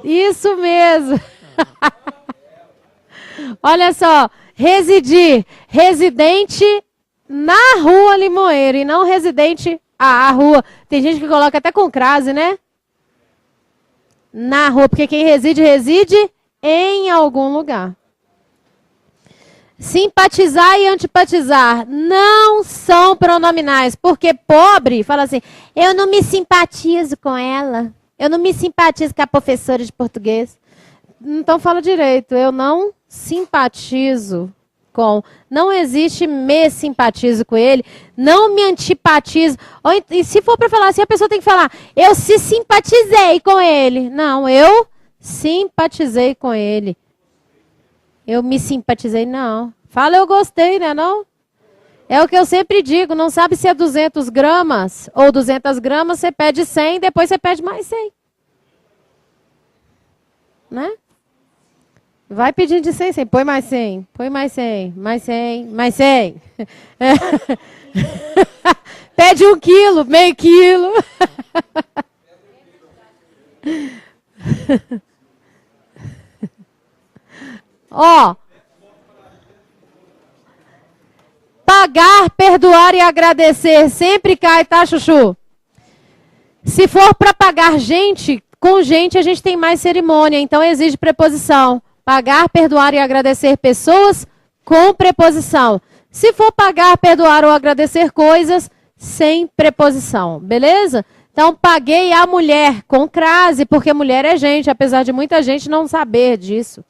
Isso mesmo. Olha só, residir, residente na rua Limoeiro e não residente à rua. Tem gente que coloca até com crase, né? Na rua, porque quem reside, reside em algum lugar. Simpatizar e antipatizar não são pronominais, porque pobre fala assim, eu não me simpatizo com ela, eu não me simpatizo com a professora de português. Então fala direito, eu não simpatizo com, não existe me simpatizo com ele, não me antipatizo. E se for para falar assim, a pessoa tem que falar, eu se simpatizei com ele. Não, eu simpatizei com ele. Eu me simpatizei, não. Fala, eu gostei, né, não? É o que eu sempre digo, não sabe se é 200 gramas ou 200 gramas, você pede 100, depois você pede mais 100. Né? Vai pedindo de 100, 100, põe mais 100, põe mais 100, mais 100, mais 100. Pede 1 quilo, meio quilo. Ó, pagar, perdoar e agradecer sempre cai, tá, Chuchu? Se for para pagar gente, com gente a gente tem mais cerimônia, então exige preposição. Pagar, perdoar e agradecer pessoas com preposição. Se for pagar, perdoar ou agradecer coisas, sem preposição, beleza? Então, paguei a mulher com crase, porque mulher é gente, apesar de muita gente não saber disso.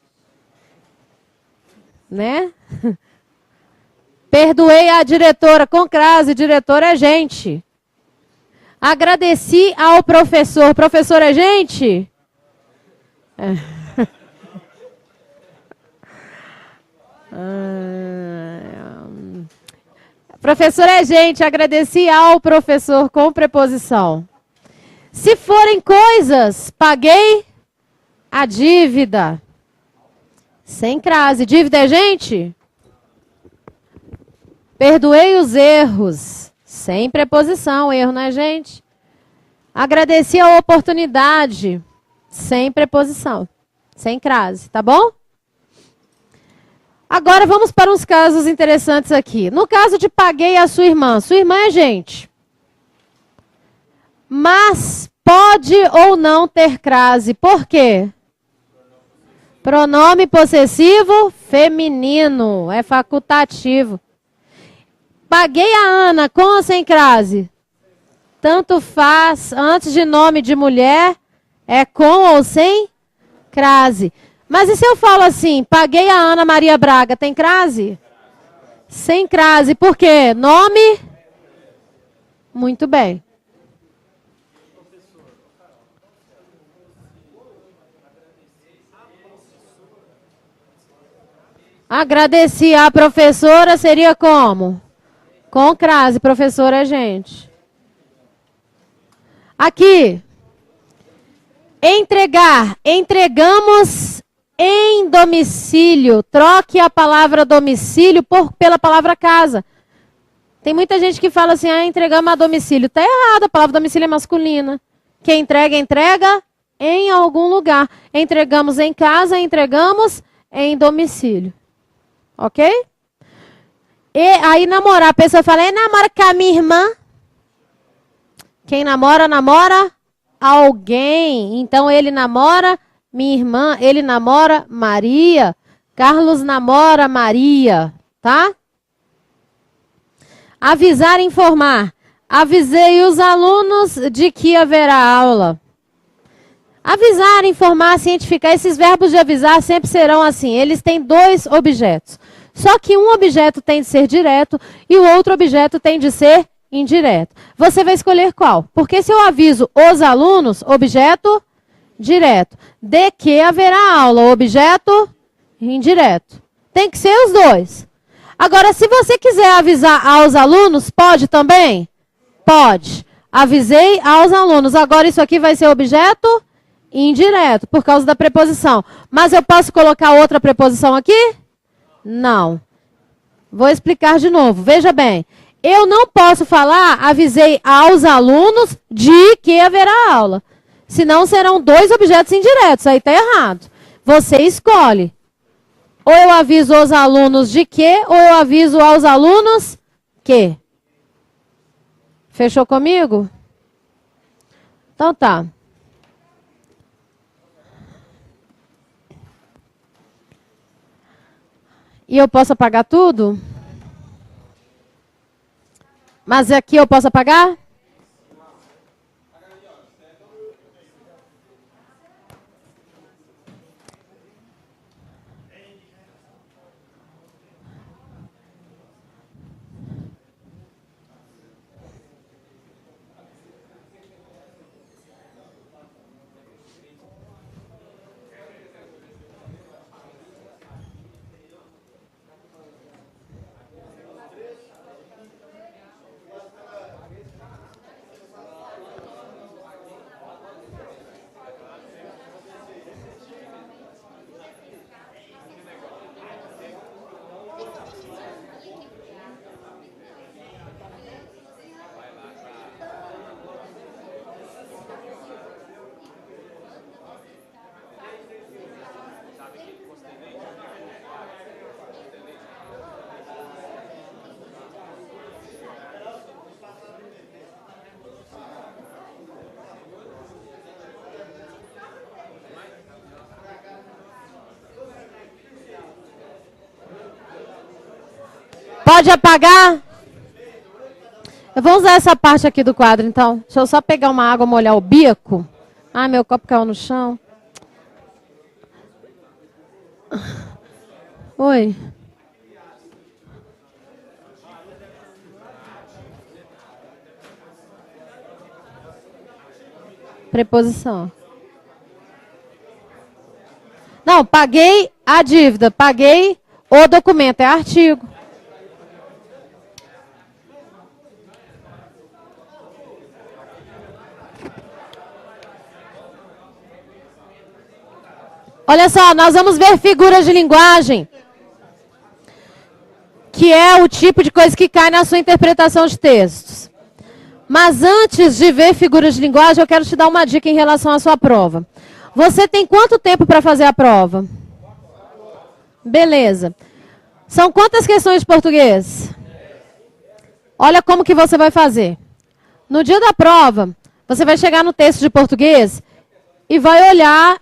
Né? Perdoei a diretora com crase, diretora é gente. Agradeci ao professor. Professor é gente? É. Professor é gente. Agradeci ao professor com preposição. Se forem coisas, paguei a dívida. Sem crase. Dívida é gente? Perdoei os erros. Sem preposição. Erro não é gente. Agradeci a oportunidade. Sem preposição. Sem crase. Tá bom? Agora vamos para uns casos interessantes aqui. No caso de paguei a sua irmã. Sua irmã é gente. Mas pode ou não ter crase. Por quê? Pronome possessivo feminino. É facultativo. Paguei a Ana com ou sem crase? Tanto faz. Antes de nome de mulher, é com ou sem crase. Mas e se eu falo assim, paguei a Ana Maria Braga, tem crase? Sem crase. Por quê? Nome? Muito bem. Agradeci a professora, seria como? Com crase, professora é gente. Aqui. Entregar. Entregamos em domicílio. Troque a palavra domicílio pela palavra casa. Tem muita gente que fala assim, entregamos a domicílio. Está errado, a palavra domicílio é masculina. Quem entrega, entrega em algum lugar. Entregamos em casa, entregamos em domicílio. Ok? E aí namorar, a pessoa fala, namora com a minha irmã. Quem namora, namora alguém. Então ele namora minha irmã, ele namora Maria. Carlos namora Maria, tá? Avisar, informar. Avisei os alunos de que haverá aula. Avisar, informar, cientificar. Esses verbos de avisar sempre serão assim. Eles têm dois objetos. Só que um objeto tem de ser direto e o outro objeto tem de ser indireto. Você vai escolher qual? Porque se eu aviso os alunos, objeto direto. De que haverá aula, objeto indireto. Tem que ser os dois. Agora, se você quiser avisar aos alunos, pode também? Pode. Avisei aos alunos. Agora isso aqui vai ser objeto indireto, por causa da preposição. Mas eu posso colocar outra preposição aqui? Não. Vou explicar de novo. Veja bem. Eu não posso falar, avisei aos alunos de que haverá aula. Senão serão dois objetos indiretos. Aí está errado. Você escolhe. Ou eu aviso os alunos de que, ou eu aviso aos alunos que. Fechou comigo? Então tá. E eu posso apagar tudo? Mas aqui eu posso apagar? Pode apagar? Eu vou usar essa parte aqui do quadro, então. Deixa eu só pegar uma água, molhar o bico. Ai, meu copo caiu no chão. Oi. Preposição. Não, paguei a dívida. Paguei o documento. É artigo. Olha só, nós vamos ver figuras de linguagem, que é o tipo de coisa que cai na sua interpretação de textos. Mas antes de ver figuras de linguagem, eu quero te dar uma dica em relação à sua prova. Você tem quanto tempo para fazer a prova? Beleza. São quantas questões de português? Olha como que você vai fazer. No dia da prova, você vai chegar no texto de português e vai olhar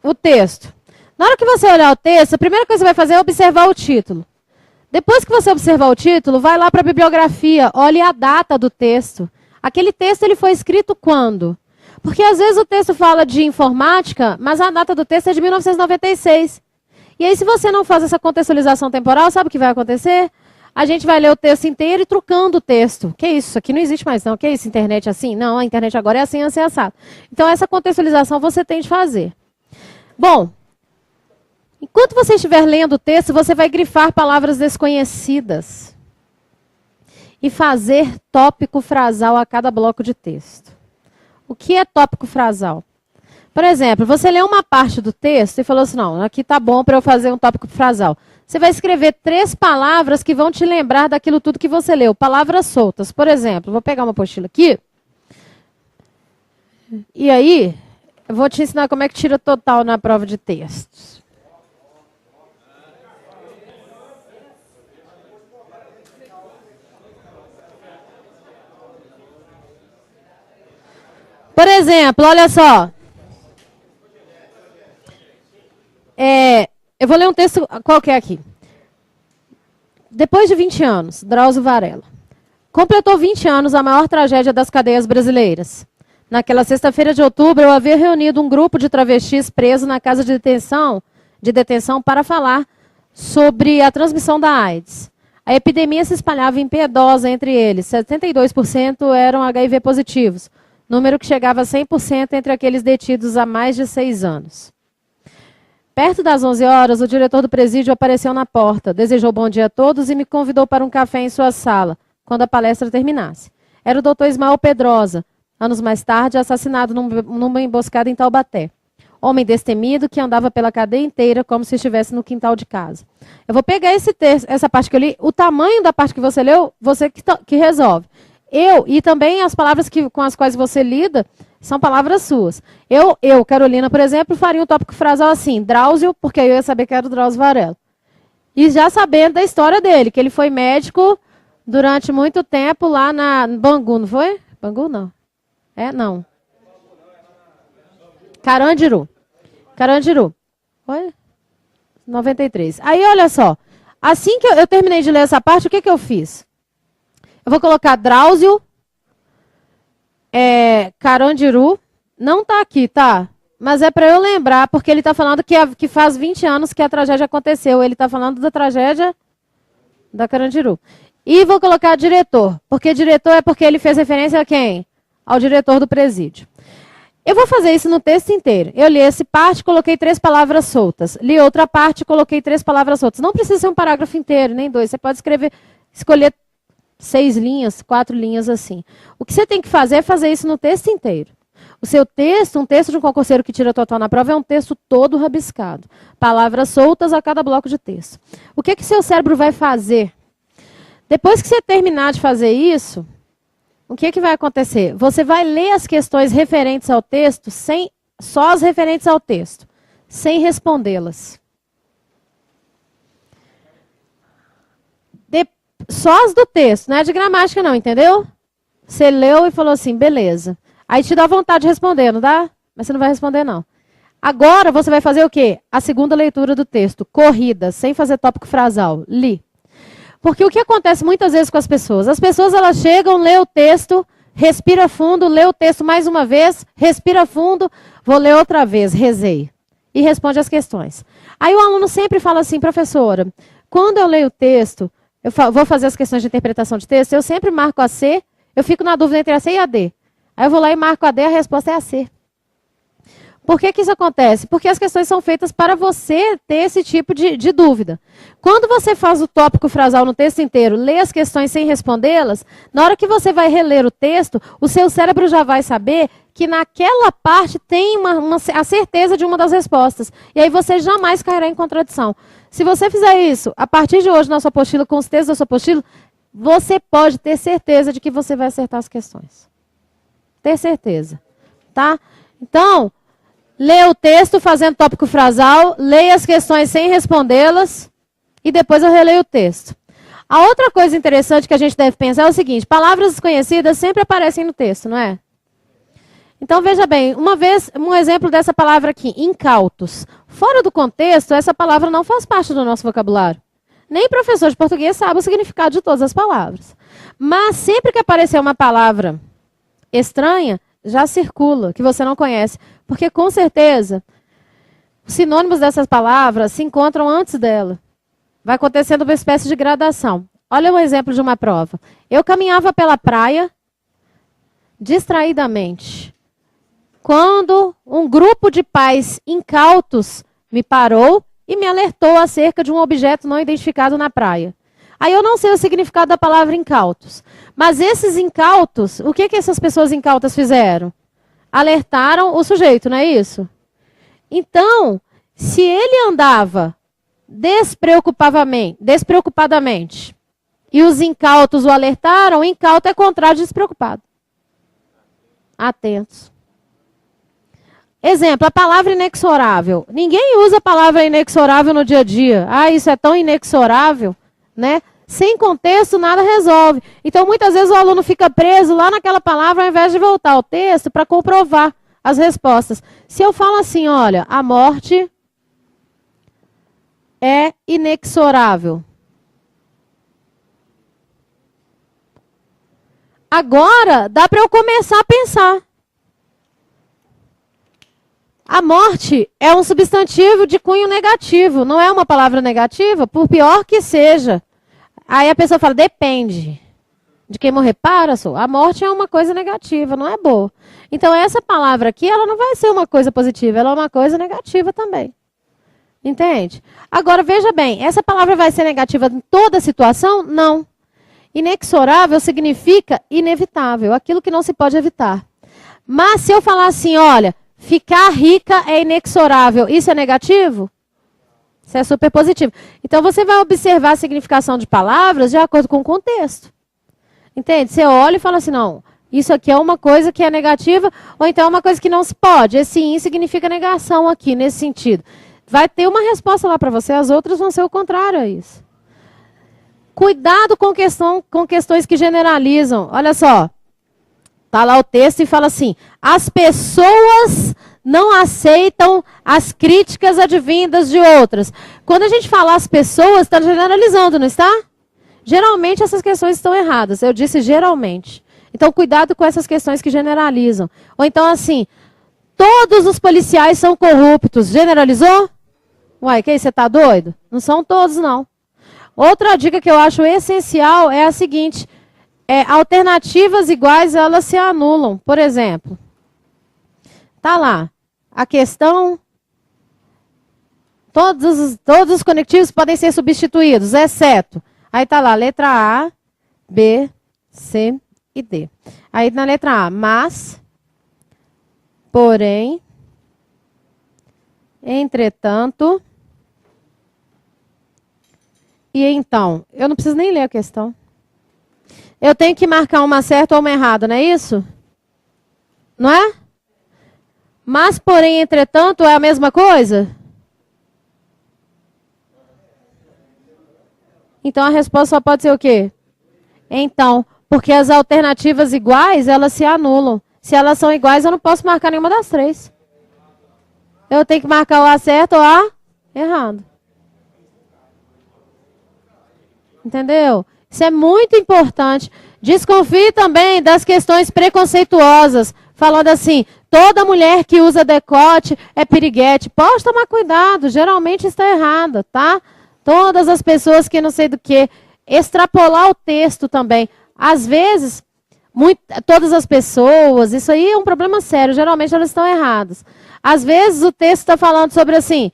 o texto. Na hora que você olhar o texto, a primeira coisa que você vai fazer é observar o título. Depois que você observar o título, vai lá para a bibliografia, olhe a data do texto. Aquele texto ele foi escrito quando? Porque às vezes o texto fala de informática, mas a data do texto é de 1996. E aí se você não faz essa contextualização temporal, sabe o que vai acontecer? A gente vai ler o texto inteiro e trucando o texto. Que isso? Isso aqui não existe mais não. Que isso? Internet é assim? Não, a internet agora é assim, assim, assado. Então essa contextualização você tem de fazer. Bom, enquanto você estiver lendo o texto, você vai grifar palavras desconhecidas e fazer tópico frasal a cada bloco de texto. O que é tópico frasal? Por exemplo, você leu uma parte do texto e falou assim, não, aqui tá bom para eu fazer um tópico frasal. Você vai escrever 3 palavras que vão te lembrar daquilo tudo que você leu. Palavras soltas. Por exemplo, vou pegar uma apostila aqui. E aí, eu vou te ensinar como é que tira total na prova de textos. Por exemplo, olha só. Eu vou ler um texto qualquer aqui. Depois de 20 anos, Drauzio Varela. Completou 20 anos a maior tragédia das cadeias brasileiras. Naquela sexta-feira de outubro, eu havia reunido um grupo de travestis presos na casa de detenção para falar sobre a transmissão da AIDS. A epidemia se espalhava impiedosa entre eles. 72% eram HIV positivos, número que chegava a 100% entre aqueles detidos há mais de 6 anos. Perto das 11 horas, o diretor do presídio apareceu na porta, desejou bom dia a todos e me convidou para um café em sua sala, quando a palestra terminasse. Era o doutor Ismael Pedrosa, anos mais tarde, assassinado numa emboscada em Taubaté. Homem destemido que andava pela cadeia inteira como se estivesse no quintal de casa. Eu vou pegar esse texto, essa parte que eu li, o tamanho da parte que você leu, você que resolve. E também as palavras com as quais você lida são palavras suas. Eu, Carolina, por exemplo, faria um tópico frasal assim, Drauzio, porque eu ia saber que era o Drauzio Varela. E já sabendo da história dele, que ele foi médico durante muito tempo lá na Bangu, não foi? Bangu, não. Não. Carandiru. Foi? 93. Aí, olha só. Assim que eu terminei de ler essa parte, o que eu fiz? Eu vou colocar Drauzio, Carandiru. Não tá aqui, tá? Mas é para eu lembrar, porque ele está falando que faz 20 anos que a tragédia aconteceu. Ele está falando da tragédia da Carandiru. E vou colocar diretor, porque diretor é porque ele fez referência a quem? Ao diretor do presídio. Eu vou fazer isso no texto inteiro. Eu li essa parte, coloquei 3 palavras soltas. Li outra parte, coloquei 3 palavras soltas. Não precisa ser um parágrafo inteiro, nem 2. Você pode escolher 6 linhas, 4 linhas assim. O que você tem que fazer é fazer isso no texto inteiro. O seu texto, um texto de um concurseiro que tira total na prova, é um texto todo rabiscado. Palavras soltas a cada bloco de texto. O que seu cérebro vai fazer? Depois que você terminar de fazer isso, o que vai acontecer? Você vai ler as questões referentes ao texto, só as referentes ao texto, sem respondê-las. Só as do texto, não é de gramática não, entendeu? Você leu e falou assim, beleza. Aí te dá vontade de responder, não dá? Mas você não vai responder não. Agora você vai fazer o quê? A segunda leitura do texto, corrida, sem fazer tópico frasal. Li. Porque o que acontece muitas vezes com as pessoas? As pessoas elas chegam, lê o texto, respira fundo, lê o texto mais uma vez, respira fundo, vou ler outra vez, rezei. E responde as questões. Aí o aluno sempre fala assim, professora, quando eu leio o texto, eu vou fazer as questões de interpretação de texto, eu sempre marco a C, eu fico na dúvida entre a C e a D. Aí eu vou lá e marco a D, a resposta é a C. Por que isso acontece? Porque as questões são feitas para você ter esse tipo de dúvida. Quando você faz o tópico frasal no texto inteiro, lê as questões sem respondê-las, na hora que você vai reler o texto, o seu cérebro já vai saber que naquela parte tem a certeza de uma das respostas. E aí você jamais cairá em contradição. Se você fizer isso, a partir de hoje na sua apostila, com os textos da sua apostila, você pode ter certeza de que você vai acertar as questões. Ter certeza. Tá? Então, lê o texto fazendo tópico frasal, leia as questões sem respondê-las e depois eu releio o texto. A outra coisa interessante que a gente deve pensar é o seguinte, palavras desconhecidas sempre aparecem no texto, não é? Então veja bem, uma vez, um exemplo dessa palavra aqui, incautos. Fora do contexto, essa palavra não faz parte do nosso vocabulário. Nem professor de português sabe o significado de todas as palavras. Mas sempre que aparecer uma palavra estranha, já circula, que você não conhece. Porque, com certeza, os sinônimos dessas palavras se encontram antes dela. Vai acontecendo uma espécie de gradação. Olha um exemplo de uma prova. Eu caminhava pela praia, distraidamente, quando um grupo de pais incautos me parou e me alertou acerca de um objeto não identificado na praia. Aí eu não sei o significado da palavra incautos. Mas esses incautos, o que essas pessoas incautas fizeram? Alertaram o sujeito, não é isso? Então, se ele andava despreocupadamente e os incautos o alertaram, o incauto é contrário de despreocupado. Atentos. Exemplo, a palavra inexorável. Ninguém usa a palavra inexorável no dia a dia. Ah, isso é tão inexorável, né? Sem contexto, nada resolve. Então, muitas vezes o aluno fica preso lá naquela palavra ao invés de voltar ao texto para comprovar as respostas. Se eu falo assim, olha, a morte é inexorável. Agora, dá para eu começar a pensar. A morte é um substantivo de cunho negativo, não é uma palavra negativa, por pior que seja. Aí a pessoa fala, depende de quem morrer. Para, só. A morte é uma coisa negativa, não é boa. Então essa palavra aqui, ela não vai ser uma coisa positiva, ela é uma coisa negativa também. Entende? Agora, veja bem, essa palavra vai ser negativa em toda situação? Não. Inexorável significa inevitável, aquilo que não se pode evitar. Mas se eu falar assim, olha, ficar rica é inexorável, isso é negativo? Isso é super positivo. Então, você vai observar a significação de palavras de acordo com o contexto. Entende? Você olha e fala assim, não, isso aqui é uma coisa que é negativa, ou então é uma coisa que não se pode. Esse in significa negação aqui, nesse sentido. Vai ter uma resposta lá para você, as outras vão ser o contrário a isso. Cuidado com questões que generalizam. Olha só, está lá o texto e fala assim, as pessoas não aceitam as críticas advindas de outras. Quando a gente fala as pessoas, está generalizando, não está? Geralmente essas questões estão erradas. Eu disse geralmente. Então, cuidado com essas questões que generalizam. Ou então, assim, todos os policiais são corruptos. Generalizou? Uai, que aí, você está doido? Não são todos, não. Outra dica que eu acho essencial é a seguinte. Alternativas iguais, elas se anulam. Por exemplo, tá lá. A questão, todos os conectivos podem ser substituídos, exceto. Aí está lá, letra A, B, C e D. Aí na letra A, mas, porém, entretanto, e então. Eu não preciso nem ler a questão. Eu tenho que marcar uma certa ou uma errada, não é isso? Não é? Mas, porém, entretanto, é a mesma coisa? Então, a resposta só pode ser o quê? Então, porque as alternativas iguais, elas se anulam. Se elas são iguais, eu não posso marcar nenhuma das três. Eu tenho que marcar o A certo ou A errado. Entendeu? Isso é muito importante. Desconfie também das questões preconceituosas, falando assim, toda mulher que usa decote é piriguete. Pode tomar cuidado, geralmente está errado, tá? Todas as pessoas que não sei do que. Extrapolar o texto também. Às vezes, todas as pessoas, isso aí é um problema sério, geralmente elas estão erradas. Às vezes o texto está falando sobre assim,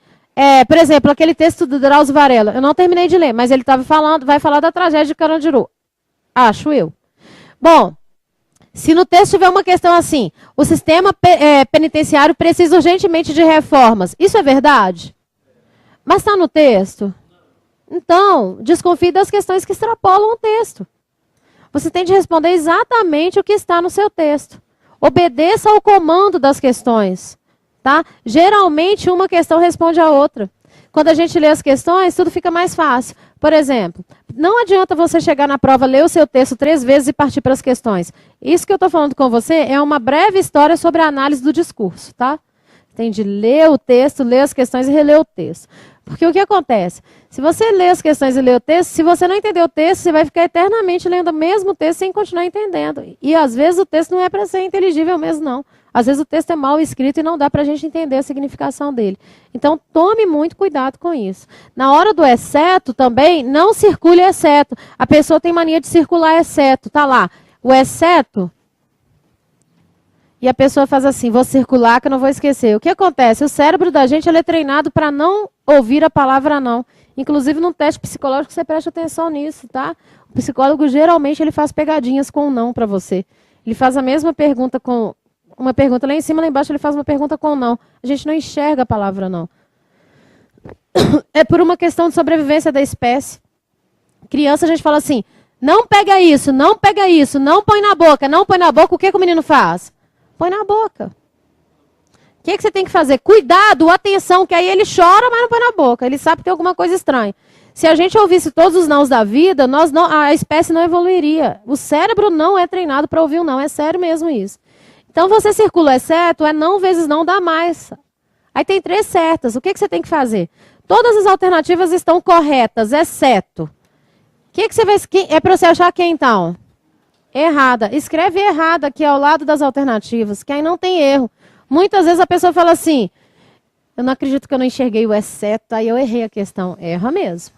por exemplo, aquele texto do Drauzio Varela, eu não terminei de ler, mas ele vai falar da tragédia de Carandiru. Acho eu. Bom, se no texto tiver uma questão assim, o sistema penitenciário precisa urgentemente de reformas, isso é verdade? Mas está no texto? Então, desconfie das questões que extrapolam o texto. Você tem de responder exatamente o que está no seu texto. Obedeça ao comando das questões. Tá? Geralmente, uma questão responde a outra. Quando a gente lê as questões, tudo fica mais fácil. Por exemplo, não adianta você chegar na prova, ler o seu texto 3 vezes e partir para as questões. Isso que eu estou falando com você é uma breve história sobre a análise do discurso. Tá? Tem de ler o texto, ler as questões e reler o texto. Porque o que acontece? Se você lê as questões e lê o texto, se você não entender o texto, você vai ficar eternamente lendo o mesmo texto sem continuar entendendo. E às vezes o texto não é para ser inteligível mesmo, não. Às vezes o texto é mal escrito e não dá para a gente entender a significação dele. Então, tome muito cuidado com isso. Na hora do exceto também, não circule exceto. A pessoa tem mania de circular exceto. Tá lá, o exceto... E a pessoa faz assim, vou circular que eu não vou esquecer. O que acontece? O cérebro da gente ele é treinado para não ouvir a palavra não. Inclusive, num teste psicológico, você presta atenção nisso, tá? O psicólogo, geralmente, ele faz pegadinhas com o não para você. Ele faz a mesma pergunta com... Uma pergunta lá em cima, lá embaixo, ele faz uma pergunta com não. A gente não enxerga a palavra não. É por uma questão de sobrevivência da espécie. Criança, a gente fala assim, não pega isso, não pega isso, não põe na boca, não põe na boca. O que o menino faz? Põe na boca. O que você tem que fazer? Cuidado, atenção, que aí ele chora, mas não põe na boca. Ele sabe que tem alguma coisa estranha. Se a gente ouvisse todos os nãos da vida, a espécie não evoluiria. O cérebro não é treinado para ouvir o não. É sério mesmo isso. Então, você circula exceto, é não vezes não dá mais. Aí tem 3 certas. O que você tem que fazer? Todas as alternativas estão corretas, exceto. O que você vai... É para você achar quem, então? Errada. Escreve errada aqui ao lado das alternativas, que aí não tem erro. Muitas vezes a pessoa fala assim, eu não acredito que eu não enxerguei o exceto, aí eu errei a questão. Erra mesmo.